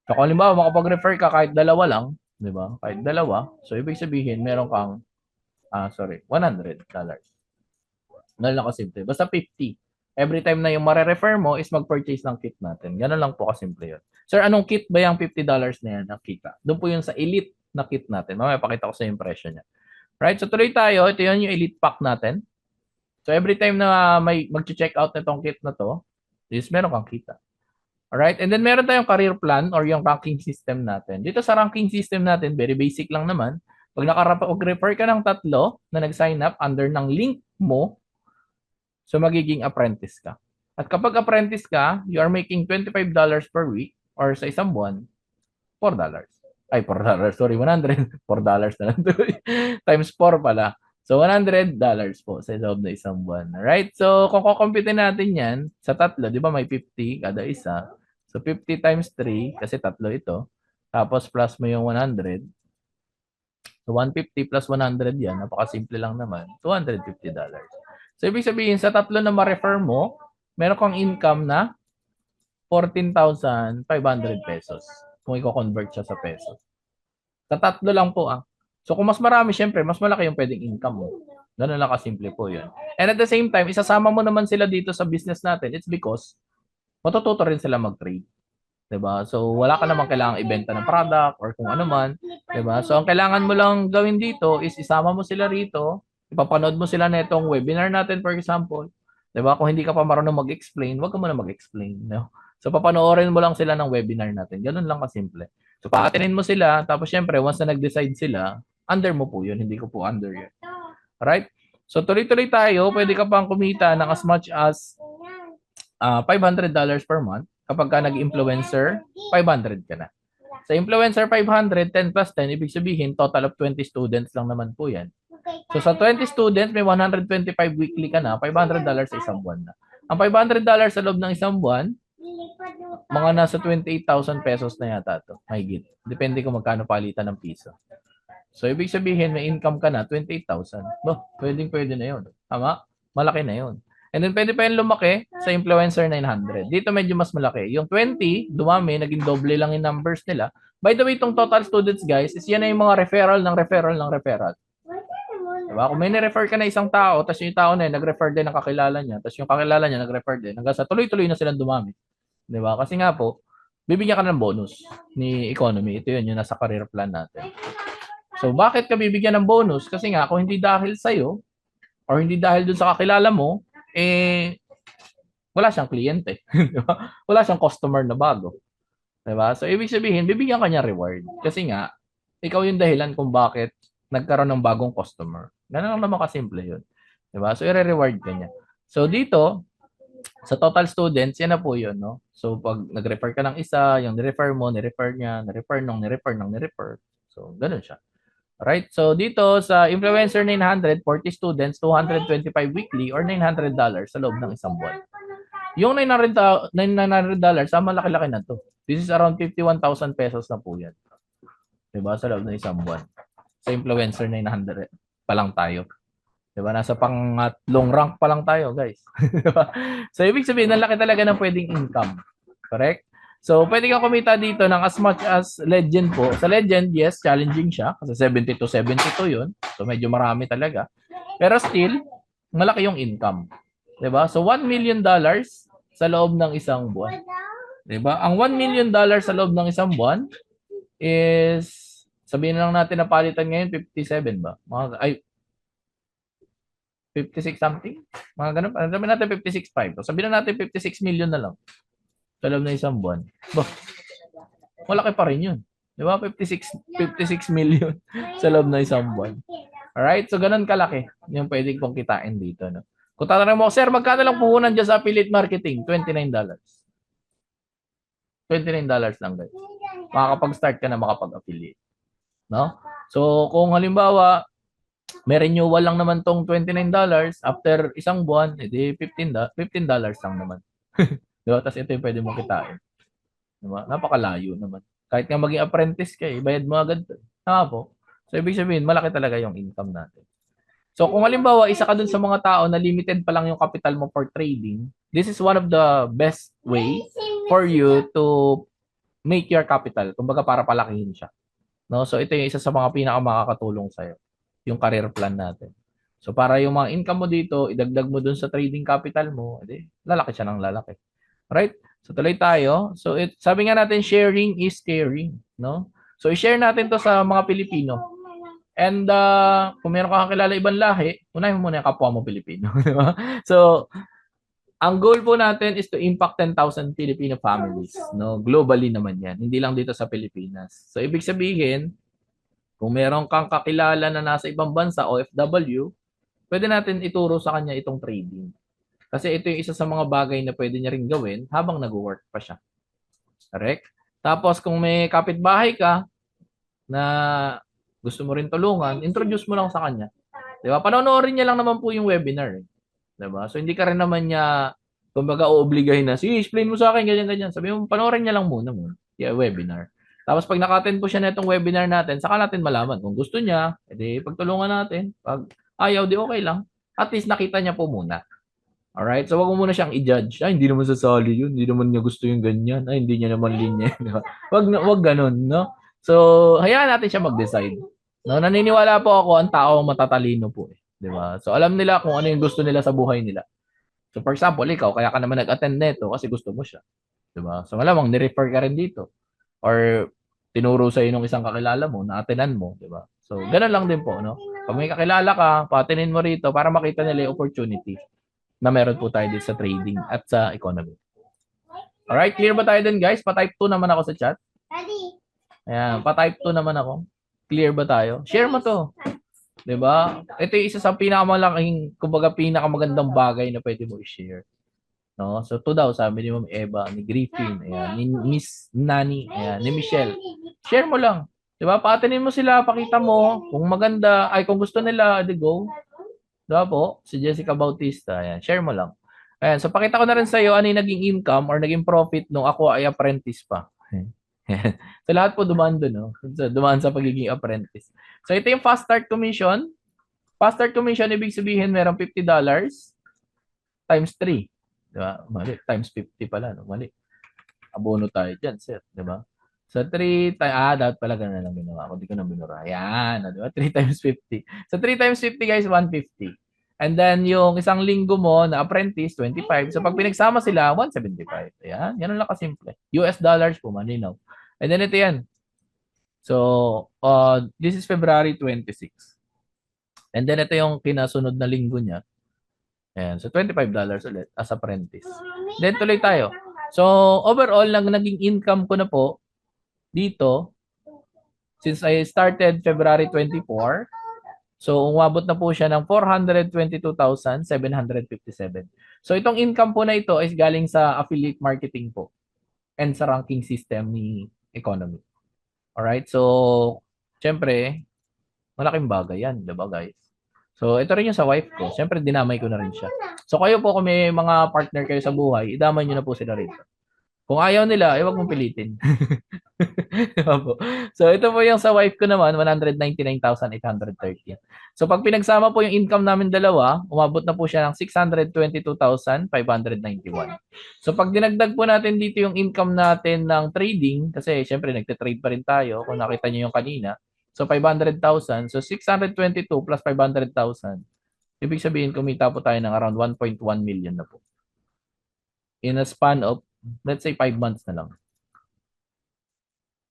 So, kung halimbawa makapag-refer ka kahit dalawa lang, di ba? Kahit dalawa, so ibig sabihin meron kang $100. Ganoon lang kasimple. Basta 50. Every time na yung mare-refer mo is mag-purchase ng kit natin. Ganun lang po kasimple yun. Sir, anong kit ba yung $50 na yan na kita? Doon po yun sa elite na kit natin. Mamaya pakita ko sa impression niya. Right? So tuloy tayo. Ito yun yung elite pack natin. So every time na may mag-check out na itong kit na to, is meron kang kita. Alright? And then meron tayong career plan or yung ranking system natin. Dito sa ranking system natin, very basic lang naman. Pag nakapag-refer ka ng 3 na nag-sign up under ng link mo, so, magiging apprentice ka. At kapag apprentice ka, you are making $25 per week or sa isang buwan, $4. Ay, $4. Sorry, 100. $4 na lang. Times 4 pala. So, $100 po sa loob na isang buwan. Right? So, kung kukumpitin natin yan, sa 3, di ba may 50 kada isa? So, 50 times 3, kasi 3 ito. Tapos, plus mo yung 100. So, 150 plus 100 yan. Napakasimple lang naman. $250. So, ibig sabihin, sa 3 na ma-refer mo, meron kang income na 14,500 pesos kung i-convert siya sa pesos. Sa 3 lang po So, kung mas marami, syempre, mas malaki yung pwedeng income mo. Ganun lang kasimple po yun. And at the same time, isasama mo naman sila dito sa business natin. It's because matututo rin sila mag-trade. Diba? So, wala ka namang kailangang ibenta ng product or kung ano man. Diba? So, ang kailangan mo lang gawin dito is isama mo sila rito. Ipapanood mo sila na itong webinar natin, for example. Diba? Kung hindi ka pa marunong mag-explain, wag ka muna mag-explain. No? So, papanoorin mo lang sila ng webinar natin. Ganun lang kasimple. So, paatinin mo sila. Tapos, syempre, once na nag-decide sila, under mo po yun. Hindi ko po under yun. Alright? So, tuloy-tuloy tayo. Pwede ka pang kumita ng as much as $500 per month. Kapag ka nag-influencer, 500 ka na. Sa influencer 500, 10 plus 10, ibig sabihin, total of 20 students lang naman po yan. So sa 20 students, may 125 weekly ka na, $500 sa isang buwan na. Ang $500 sa loob ng isang buwan, mga nasa 28,000 pesos na yata to. Mahigit. Depende kung magkano palitan ng piso. So, ibig sabihin, may income ka na, 28,000. Pwede na yun. Tama? Malaki na yun. And then, pwede pa yun lumaki sa influencer 900. Dito medyo mas malaki. Yung 20, dumami, naging doble lang yung numbers nila. By the way, itong total students, guys, is yan na yung mga referral ng referral. Diba? Kung may ni-refer ka na isang tao, tapos yung tao na yun, nag-refer din ng kakilala niya, tapos yung kakilala niya, nag-refer din, hanggang sa tuloy-tuloy na silang dumami. Diba? Kasi nga po, bibigyan ka ng bonus ni economy. Ito yun, yung nasa career plan natin. So, bakit ka bibigyan ng bonus? Kasi nga, kung hindi dahil sa'yo, or hindi dahil dun sa kakilala mo, wala siyang kliyente. Diba? Wala siyang customer na bago. Diba? So, ibig sabihin, bibigyan ka niya reward. Kasi nga, ikaw yung dahilan kung bakit nagkaroon ng bagong customer. Ganun lang naman kasimple yun. Diba? So, i-reward ka niya. So, dito, sa total students, yan na po yun. No? So, pag nag-refer ka ng isa, yung ni-refer mo, ni-refer niya, ni-refer. So, ganun siya. Right? So, dito sa Influencer 900, 40 students, 225 weekly or $900 sa loob ng isang buwan. Yung $900, malaki-laki na to. This is around 51,000 pesos na po yan. Diba? Sa loob ng isang buwan. Sa Influencer 900 pa lang tayo. Diba? Nasa pangatlong rank pa lang tayo, guys. Diba? So, ibig sabihin, ang laki talaga ng pwedeng income. Correct? So, pwede kang kumita dito ng as much as Legend po. Sa Legend, yes, challenging siya. Kasi 70 to 72 yun. So, medyo marami talaga. Pero still, malaki yung income. Diba? So, $1 million sa loob ng isang buwan. Diba? Ang $1 million sa loob ng isang buwan is, sabihin lang natin na palitan ngayon, 57 ba? 56 something? Mga ganun. Sabihin natin 56.5. So, sabihin natin 56 million na lang. Sa loob ng isang buwan. Malaki pa rin yun. Di ba? 56 million sa loob ng isang buwan. Alright? So, ganun kalaki yung pwedeng kong kitain dito. No? Kung tatanungin mo, sir, magkano lang puhunan dyan sa affiliate marketing? $29. $29 lang, guys. Makakapag-start ka na makapag-affiliate. No? So, kung halimbawa, may renewal lang naman tong $29 after isang buwan, edi $15 lang naman. Diba? Tapos ito yung pwede mong kitain. Diba? Napakalayo naman. Kahit nga maging apprentice ka, bayad mo agad. Tama po. So, ibig sabihin, malaki talaga yung income natin. So, kung halimbawa, isa ka dun sa mga tao na limited pa lang yung capital mo for trading, this is one of the best way for you to make your capital. Kumbaga, para palakihin siya. No? So, ito yung isa sa mga pinakamakakatulong sa'yo. Yung career plan natin. So, para yung mga income mo dito, idagdag mo dun sa trading capital mo, edi, lalaki siya ng lalaki. Right? So, tuloy tayo. So, sabi nga natin, sharing is caring. No? So, i-share natin to sa mga Pilipino. And, kung meron ka kakilala ibang lahi, unahin mo muna yung kapwa mo Pilipino. So, ang goal po natin is to impact 10,000 Filipino families. No? Globally naman yan. Hindi lang dito sa Pilipinas. So, ibig sabihin, kung meron kang kakilala na nasa ibang bansa, OFW, pwede natin ituro sa kanya itong trading. Kasi ito yung isa sa mga bagay na pwede niya rin gawin habang nag-work pa siya. Correct? Tapos kung may kapitbahay ka na gusto mo rin tulungan, introduce mo lang sa kanya. Diba? Panonoorin niya lang naman po yung webinar. Diba? So hindi ka rin naman niya, kumbaga, obligahin na, sige, explain mo sa akin, ganyan. Sabi mo, panoorin niya lang muna yung webinar. Tapos pag naka-attend po siya na itong webinar natin, saka natin malaman kung gusto niya, edi pagtulungan natin. Pag ayaw, di okay lang. At least nakita niya po muna. Alright? So, wag mo muna siyang i-judge. Ay, hindi naman sasali yun. Hindi naman niya gusto yung ganyan. Ay, hindi niya naman linya. Wag ganun, no? So, hayaan natin siya mag-decide. No? Naniniwala po ako, ang tao matatalino po. Di ba? So, alam nila kung ano yung gusto nila sa buhay nila. So, for example, ikaw, kaya ka naman nag-attend nito kasi gusto mo siya. Di ba? So, malamang, ni-refer ka rin dito. Or, tinuro sa'yo nung isang kakilala mo, na-attenan mo. Di ba? So, ganun lang din po, no? Pag may kakilala ka, pa-attenin mo rito para makita nila yung opportunity na meron po tayo dito sa trading at sa economy. Alright, clear ba tayo din, guys? Pa-type 2 naman ako sa chat. Ayan, pa-type 2 naman ako. Clear ba tayo? Share mo to. Diba? Ito yung isa sa pinakamalaking, kumbaga pinakamagandang bagay na pwede mo i-share. No? So, ito daw, sabi ni Ma'am Eva, ni Griffin, ayan, ni Miss Nani, ayan, ni Michelle. Share mo lang. Diba? Pa-attenin mo sila, pakita mo. Kung maganda, ay kung gusto nila, go. Diba po? Si Jessica Bautista. Ayan. Share mo lang. Ayan, so pakita ko na rin sa iyo ano yung naging income or naging profit nung ako ay apprentice pa. So lahat po dumaan doon, no? So, dumaan sa pagiging apprentice. So ito yung fast start commission. Fast start commission ibig sabihin merong $50 times 3. Di ba? Mali, times 50 pala, no? Mali. Abono tayo diyan, sir, di ba? So 3 times dapat pala ganun na lang ginawa ko. Di ko na binura. Ayan, di ba? 3 times 50. So 3 times 50 guys, 150. And then, yung isang linggo mo na apprentice, 25. So, pag pinagsama sila, 175. Ayan. Yan lang kasimple. US dollars po, malinaw. And then, ito yan. So, this is February 26. And then, ito yung kinasunod na linggo niya. Ayan. So, $25 ulit as apprentice. Then, tuloy tayo. So, overall, naging income ko na po dito, since I started February 24, so, umabot na po siya ng 422,757. So, itong income po na ito is galing sa affiliate marketing po and sa ranking system ni Economy. Alright? So, syempre, malaking bagay yan, diba guys? So, ito rin yung sa wife ko. Syempre, dinamay ko na rin siya. So, kayo po, kung may mga partner kayo sa buhay, idamay nyo na po sila rito. Kung ayaw nila, huwag mong pilitin. So, ito po yung sa wife ko naman, 199,830. So, pag pinagsama po yung income namin dalawa, umabot na po siya ng 622,591. So, pag dinagdag po natin dito yung income natin ng trading, kasi syempre nagte-trade pa rin tayo, kung nakita nyo yung kanina. So, 500,000. So, 622 plus 500,000. Ibig sabihin, kumita po tayo ng around 1.1 million na po. In a span of, let's say, 5 months na lang.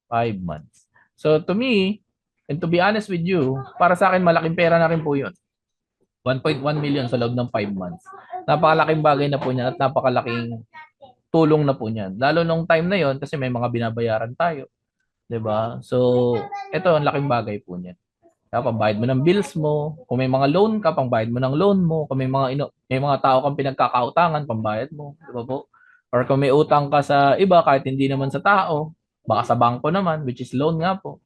5 months. So, to me, and to be honest with you, para sa akin, malaking pera na rin po yun. 1.1 million sa loob ng 5 months. Napakalaking bagay na po niyan at napakalaking tulong na po niyan. Lalo nung time na yon kasi may mga binabayaran tayo. 'Di ba? So, ito ang laking bagay po niyan. Pambayad mo ng bills mo, kung may mga loan ka, pambayad mo ng loan mo, kung may mga tao kang pinagkakautangan, pambayad mo, 'di ba po? Or kung may utang ka sa iba kahit hindi naman sa tao, baka sa bangko naman, which is loan nga po.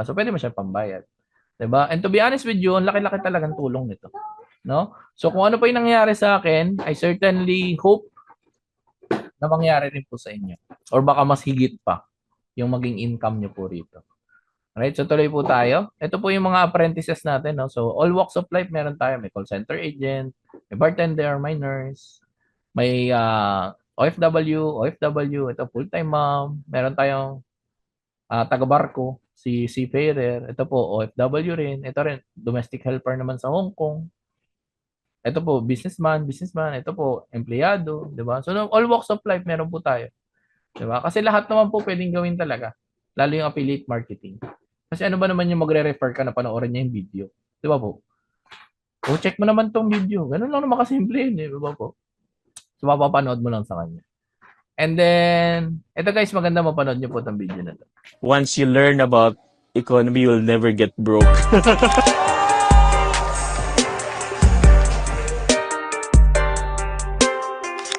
So, pwede mo siya pambayad. 'Di ba? And to be honest with you, ang laki-laki talagang tulong nito. No? So, kung ano pa yung nangyari sa akin, I certainly hope na mangyari rin po sa inyo. Or baka mas higit pa yung maging income nyo po rito. Alright, so tuloy po tayo. Ito po yung mga apprentices natin. No? So, all walks of life meron tayo. May call center agent, may bartender, may nurse, may OFW, ito full-time mom. Meron tayong taga-barko, si seafarer. Ito po, OFW rin. Ito rin, domestic helper naman sa Hong Kong. Ito po, businessman. Ito po, empleyado. Diba? So, all walks of life meron po tayo. Diba? Kasi lahat naman po pwedeng gawin talaga. Lalo yung affiliate marketing. Kasi ano ba naman yung magre-refer ka na panoorin niya yung video? Di ba po? O check mo naman tong video. Ganun lang naman kasimple yun. Di ba po? So mapapanood mo lang sa kanya. And then, ito guys, maganda mapanood niyo po tong video na to. Once you learn about economy, you'll never get broke.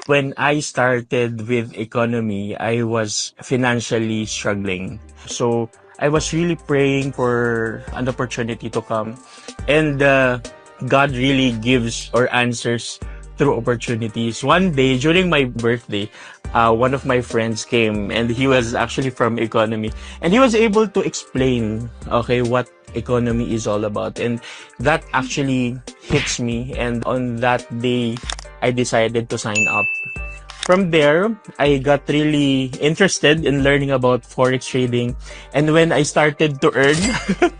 When I started with economy, I was financially struggling. So I was really praying for an opportunity to come. And God really gives or answers through opportunities. One day, during my birthday, one of my friends came and he was actually from economy. And he was able to explain, what economy is all about. And that actually hits me. And on that day, I decided to sign up. From there, I got really interested in learning about forex trading. And when I started to earn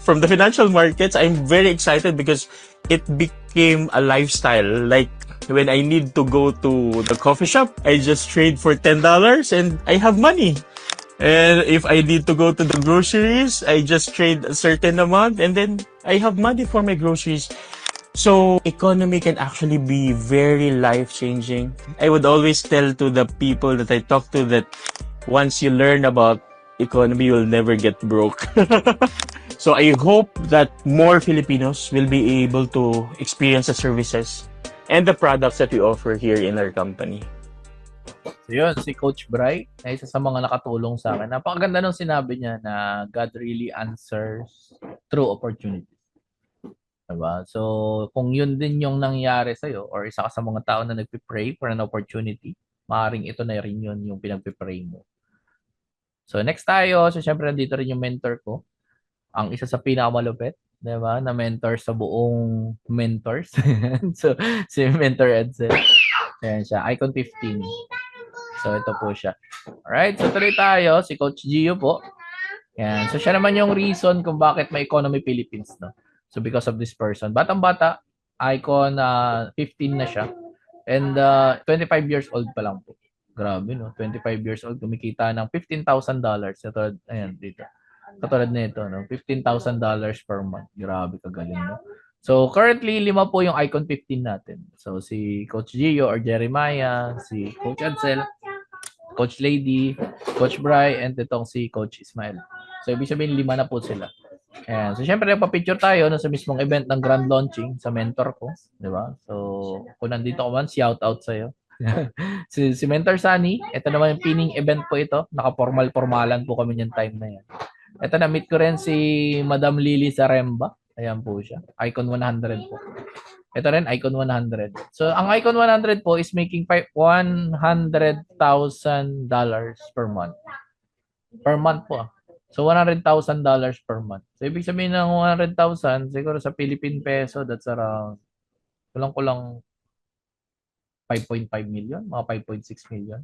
from the financial markets, I'm very excited because it became a lifestyle. Like when I need to go to the coffee shop, I just trade for $10 and I have money. And if I need to go to the groceries, I just trade a certain amount and then I have money for my groceries. So, economy can actually be very life-changing. I would always tell to the people that I talk to that once you learn about economy, you'll never get broke. So, I hope that more Filipinos will be able to experience the services and the products that we offer here in our company. So, yun, si Coach Bry, ay isa sa mga nakatulong sa akin. Napakaganda nung sinabi niya na God really answers through opportunity. Diba? So, kung yun din yung nangyari sa'yo or isa ka sa mga tao na nagpipray for an opportunity, maaaring ito na rin yun yung pinagpipray mo. So, next tayo. So, syempre, nandito rin yung mentor ko. Ang isa sa pinakamalupit, diba? Na mentor sa buong mentors. So, si Mentor Edsel. Ayan siya. Icon 15. So, ito po siya. Alright. So, tuloy tayo. Si Coach Gio po. Yan. So, siya naman yung reason kung bakit may Economy Philippines, no? So, because of this person. Batang-bata, icon 15 na siya. And 25 years old pa lang po. Grabe, no? 25 years old, kumikita ng $15,000. Ito, ayan, dito. Katulad nito, no? $15,000 per month. Grabe, kagaling, no? So, currently, 5 po yung icon 15 natin. So, si Coach Gio or Jeremiah, si Coach Adsel, Coach Lady, Coach Bry, and itong si Coach Ismael. So, ibig sabihin, 5 na po sila. Ayan. So, syempre, nagpa-picture tayo no, sa mismong event ng grand launching sa mentor ko. Di ba? So, kung nandito ko man, shout out sa'yo. si Mentor Sunny, ito naman yung pinning event po ito. Naka-formal-formalan po kami yung time na yan. Ito na, meet ko rin si Madam Lily Zaremba. Ayan po siya. Icon 100 po. Ito rin, Icon 100. So, ang Icon 100 po is making $100,000 per month. Per month po. So, $100,000 per month. So, ibig sabihin ng 100,000, siguro sa Philippine peso, that's around, kulang-kulang 5.5 million, mga 5.6 million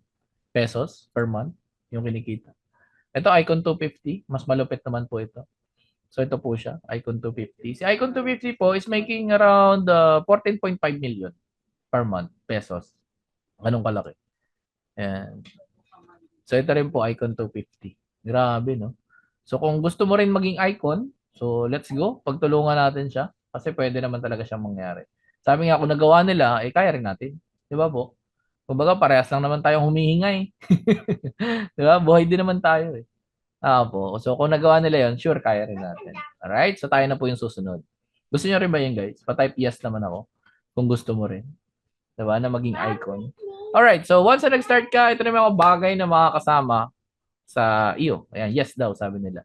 pesos per month yung kinikita. Ito, Icon 250. Mas malupit naman po ito. So, ito po siya, Icon 250. Si Icon 250 po is making around 14.5 million per month pesos. Ganun kalaki. And, so, ito rin po, Icon 250. Grabe, no? So, kung gusto mo rin maging icon, so, let's go. Pagtulungan natin siya. Kasi pwede naman talaga siyang mangyari. Sabi nga, kung nagawa nila, kaya rin natin. Di ba po? Kumbaga, parehas lang naman tayong humihingay. Di ba? Buhay din naman tayo eh. Po. So, kung nagawa nila yon, sure, kaya rin natin. Alright? So, tayo na po yung susunod. Gusto nyo rin ba yun, guys? Pa-type yes naman ako. Kung gusto mo rin. Diba? Na maging icon. Alright. So, once na nag-start ka, ito na yung mga bagay na makakasama sa iyo. Ayan, yes daw, sabi nila.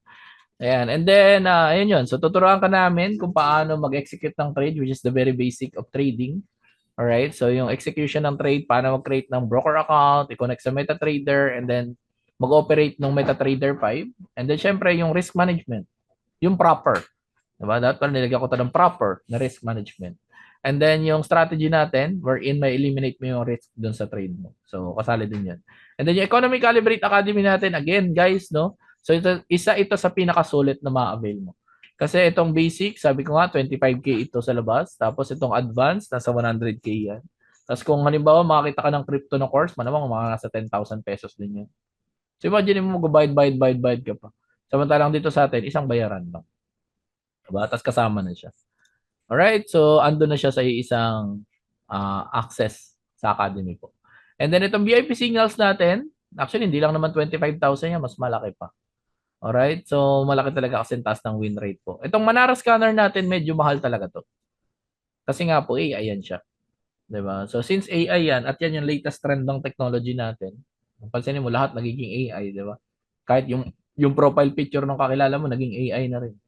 Ayan. And then, ayun yun. So, tuturuan ka namin kung paano mag-execute ng trade, which is the very basic of trading. Alright? So, yung execution ng trade, paano mag-create ng broker account, i-connect sa MetaTrader, and then mag-operate ng MetaTrader 5. And then, syempre, yung risk management. Yung proper. Diba? Dapat nilagyan ko ito ng proper na risk management. And then, yung strategy natin, wherein may eliminate mo yung risk dun sa trade mo. So, kasali din yan. And then, yung Economy Calibrate Academy natin, again, guys, no? So, isa ito sa pinakasulit na ma-avail mo. Kasi itong basic, sabi ko nga, 25K ito sa labas. Tapos, itong advanced, nasa 100K yan. Tapos, kung halimbawa, makakita ka ng crypto na course, malamang mga nasa 10,000 pesos din yan. So, imagine mo, bayad ka pa. Samantalang dito sa atin, isang bayaran lang. Diba? Tapos kasama na siya. Alright, so ando na siya sa isang access sa academy po. And then itong VIP signals natin, actually hindi lang naman 25,000 yan, mas malaki pa. Alright, so malaki talaga kasi taas ng win rate po. Itong Manara scanner natin, medyo mahal talaga to. Kasi nga po, AI yan siya. Diba? So since AI yan, at yan yung latest trend ng technology natin, pansinin mo lahat nagiging AI, diba? Kahit yung profile picture ng kakilala mo, naging AI na rin.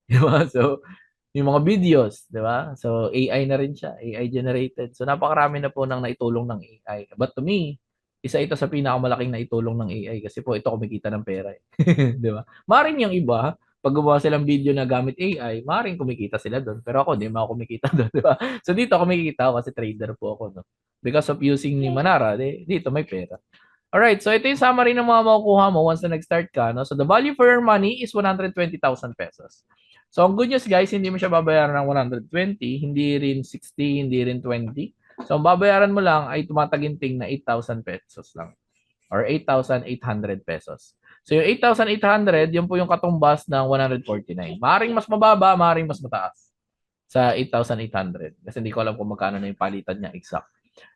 Diba? So, yung mga videos, di ba? So, AI na rin siya. AI generated. So, napakarami na po nang naitulong ng AI. But to me, isa ito sa pinakamalaking naitulong ng AI kasi po ito kumikita ng pera. Di ba? Maring yung iba, pag gumawa silang video na gamit AI, maring kumikita sila doon. Pero ako, di mo ako kumikita doon. Di ba? So, dito kumikita ako kasi trader po ako. No? Because of using ni Manara, dito may pera. Alright, so ito yung summary ng mga makukuha mo once na nag-start ka. No? So, the value for your money is 120,000 pesos. So, ang good news guys, hindi mo siya babayaran ng 120, hindi rin 60, hindi rin 20. So, ang babayaran mo lang ay tumataginting na 8,000 pesos lang or 8,800 pesos. So, yung 8,800, yun po yung katumbas ng 149. Maaring mas mababa, maaring mas mataas sa 8,800. Kasi hindi ko alam kung magkano na yung palitan niya exact.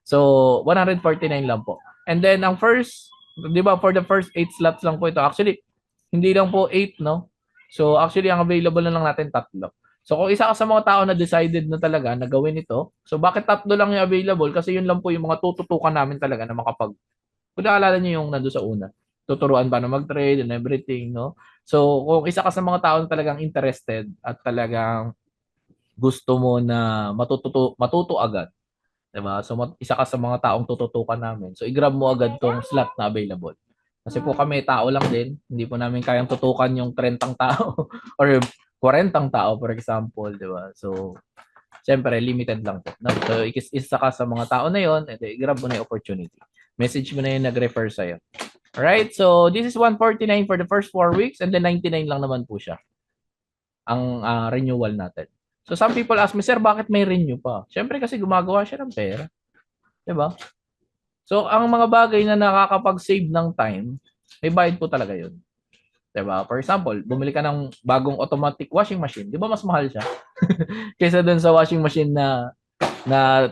So, 149 lang po. And then, ang first, di ba, for the first 8 slots lang po ito. Actually, hindi lang po 8, no? So, actually, ang available na lang natin 3. So, kung isa ka sa mga tao na decided na talaga na gawin ito, so bakit 3 lang yung available? Kasi yun lang po yung mga tututukan namin talaga na makapag... Kung naalala nyo yung nando sa una, tuturuan pa na mag-trade and everything, no? So, kung isa ka sa mga tao na talagang interested at talagang gusto mo na matuto agad. Diba? So, isa ka sa mga taong tututukan namin. So, i-grab mo agad tong slot na available. Kasi po kami, tao lang din. Hindi po namin kayang tutukan yung 30 tao or 40 tao, for example. Diba? So, siyempre, limited lang po. No? So, isa ka sa mga tao na yon, i-grab mo na yung opportunity. Message mo na yung nag-refer sa'yo. Alright? So, this is 149 for the first 4 weeks and then 99 lang naman po siya. Ang renewal natin. So some people ask me, sir, bakit may renew pa? Siyempre kasi gumagawa siya ng pera. Diba? So ang mga bagay na nakakapag-save ng time, may bayad po talaga yun. Diba? For example, bumili ka ng bagong automatic washing machine. Di ba mas mahal siya? Kaysa dun sa washing machine na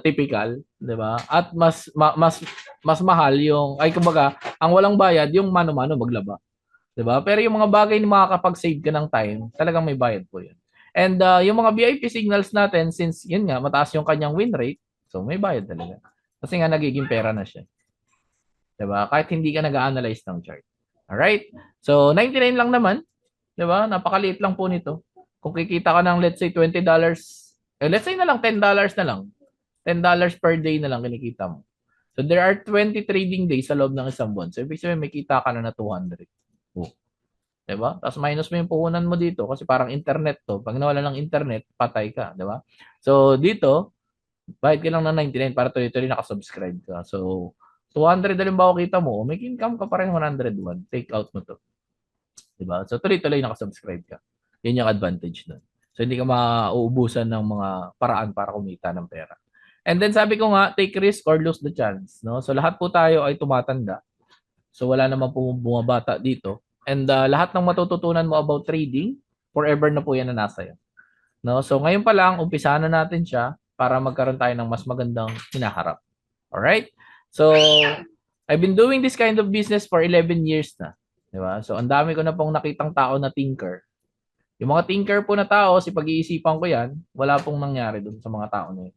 typical. Diba? At mas mahal yung, ay kumbaga, ang walang bayad, yung mano-mano maglaba. Diba? Pero yung mga bagay na makakapag-save ka ng time, talagang may bayad po yun. And yung mga VIP signals natin, since yun nga, mataas yung kanyang win rate, so may bayad talaga. Kasi nga nagiging pera na siya. Diba? Kahit hindi ka nag-analyze ng chart. Alright? So, 99 lang naman. Diba? Napakaliit lang po nito. Kung kikita ka ng, let's say, $20, let's say na lang, $10 na lang. $10 per day na lang kinikita mo. So, there are 20 trading days sa loob ng isang buwan. So, ibig sabihin, may kita ka na 200. Oh. Diba? Tapos minus mo yung puhunan mo dito kasi parang internet to. Pag nawala ng internet, patay ka. Diba? So, dito, bayad ka lang ng 99 para tuloy-tuloy nakasubscribe ka. So, 200 halimbawa kita mo, may income ka pa rin 101. Take out mo to. Diba? So, tuloy-tuloy nakasubscribe ka. Yan yung advantage nun. So, hindi ka mauubusan ng mga paraan para kumita ng pera. And then, sabi ko nga, take risk or lose the chance. No? So, lahat po tayo ay tumatanda. So, wala naman po bumabata dito. And lahat ng matututunan mo about trading, forever na po yan na nasa iyo. No? So ngayon pa lang, umpisahan na natin siya para magkaroon tayo ng mas magandang hinaharap. Alright? So, I've been doing this kind of business for 11 years na. Diba? So, ang dami ko na pong nakitang tao na thinker. Yung mga thinker po na tao, si pag-iisipan ko yan, wala pong nangyari dun sa mga tao na yun.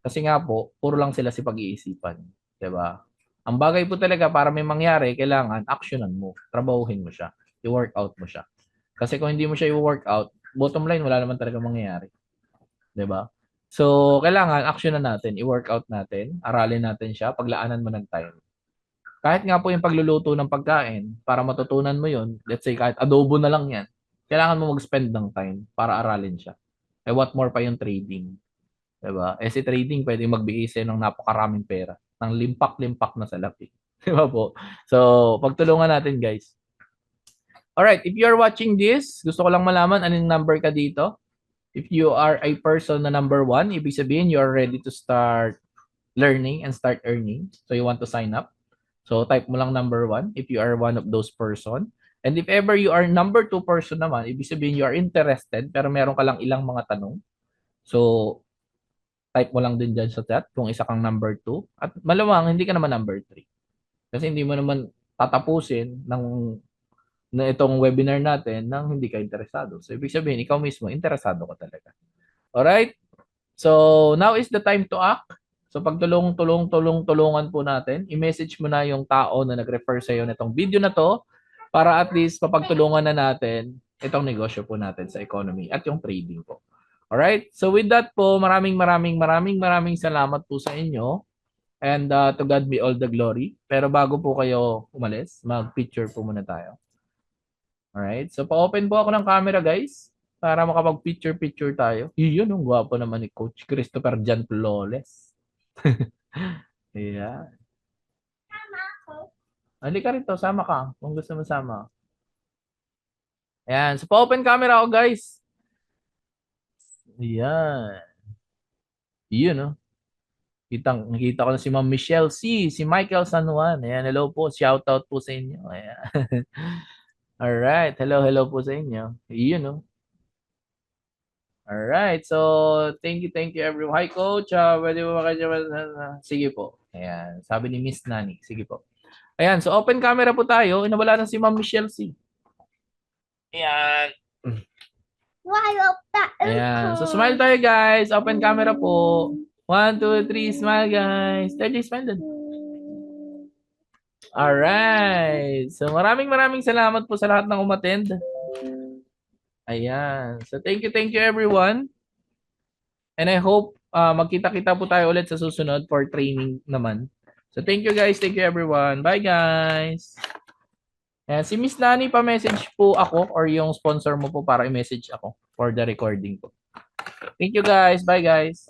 Kasi nga po, puro lang sila si pag-iisipan. Diba? Ang bagay po talaga para may mangyari, kailangan actionan mo. Trabahuhin mo siya. I-work out mo siya. Kasi kung hindi mo siya i-work out, bottom line, wala naman talaga mangyayari. Diba? So, kailangan actionan natin, i-work out natin, aralin natin siya, paglaanan mo ng time. Kahit nga po yung pagluluto ng pagkain, para matutunan mo yun, let's say kahit adobo na lang yan, kailangan mo mag-spend ng time para aralin siya. Eh what more pa yung trading. Diba? Eh si trading, pwede magbigay sa'yo ng napakaraming pera. Ng limpak-limpak na salapi. Diba po? So, pagtulungan natin, guys. Alright, if you are watching this, gusto ko lang malaman anong number ka dito. If you are a person na number 1, ibig sabihin you are ready to start learning and start earning. So, you want to sign up. So, type mo lang number 1 if you are one of those person. And if ever you are number 2 person naman, ibig sabihin you are interested pero meron ka lang ilang mga tanong. So, type mo lang din dyan sa chat kung isa kang number 2. At malamang, hindi ka naman number 3. Kasi hindi mo naman tatapusin na itong webinar natin nang hindi ka interesado. So, ibig sabihin, ikaw mismo, interesado ka talaga. Alright? So, now is the time to act. So, pagtulungan po natin, i-message mo na yung tao na nag-refer sa'yo nitong video na to para at least papagtulungan na natin itong negosyo po natin sa economy at yung trading po. Alright? So with that po, maraming salamat po sa inyo. And to God be all the glory. Pero bago po kayo umalis, mag-picture po muna tayo. Alright? So pa-open po ako ng camera, guys, para makapag-picture tayo. Yun, ang gwapo naman ni Coach Christopher Jan Flawless. Yeah. Halika rito, sama ka. Kung gusto mo sama. Ayan. So pa-open camera ako, guys. Ayan. Yun, no? Nakita ko na si Ma'am Michelle C. Si Michael San Juan. Ayan, hello po. Shout out po sa inyo. Ayan. Alright. Hello po sa inyo. Yun, no? Alright. So, thank you everyone. Hi, Coach. Pwede mo sige po. Ayan. Sabi ni Miss Nani. Sige po. Ayan. So, open camera po tayo. Inawala na si Ma'am Michelle C. Ayan. Ayan. So, smile tayo, guys. Open camera po. 1, 2, 3. Smile, guys. 30, smile din. Alright. So, maraming salamat po sa lahat ng umattend. Ayan. So, thank you everyone. And I hope magkita-kita po tayo ulit sa susunod for training naman. So thank you guys. Thank you everyone. Bye guys. And si Miss Nani pa-message po ako or yung sponsor mo po para i-message ako for the recording po. Thank you guys. Bye guys.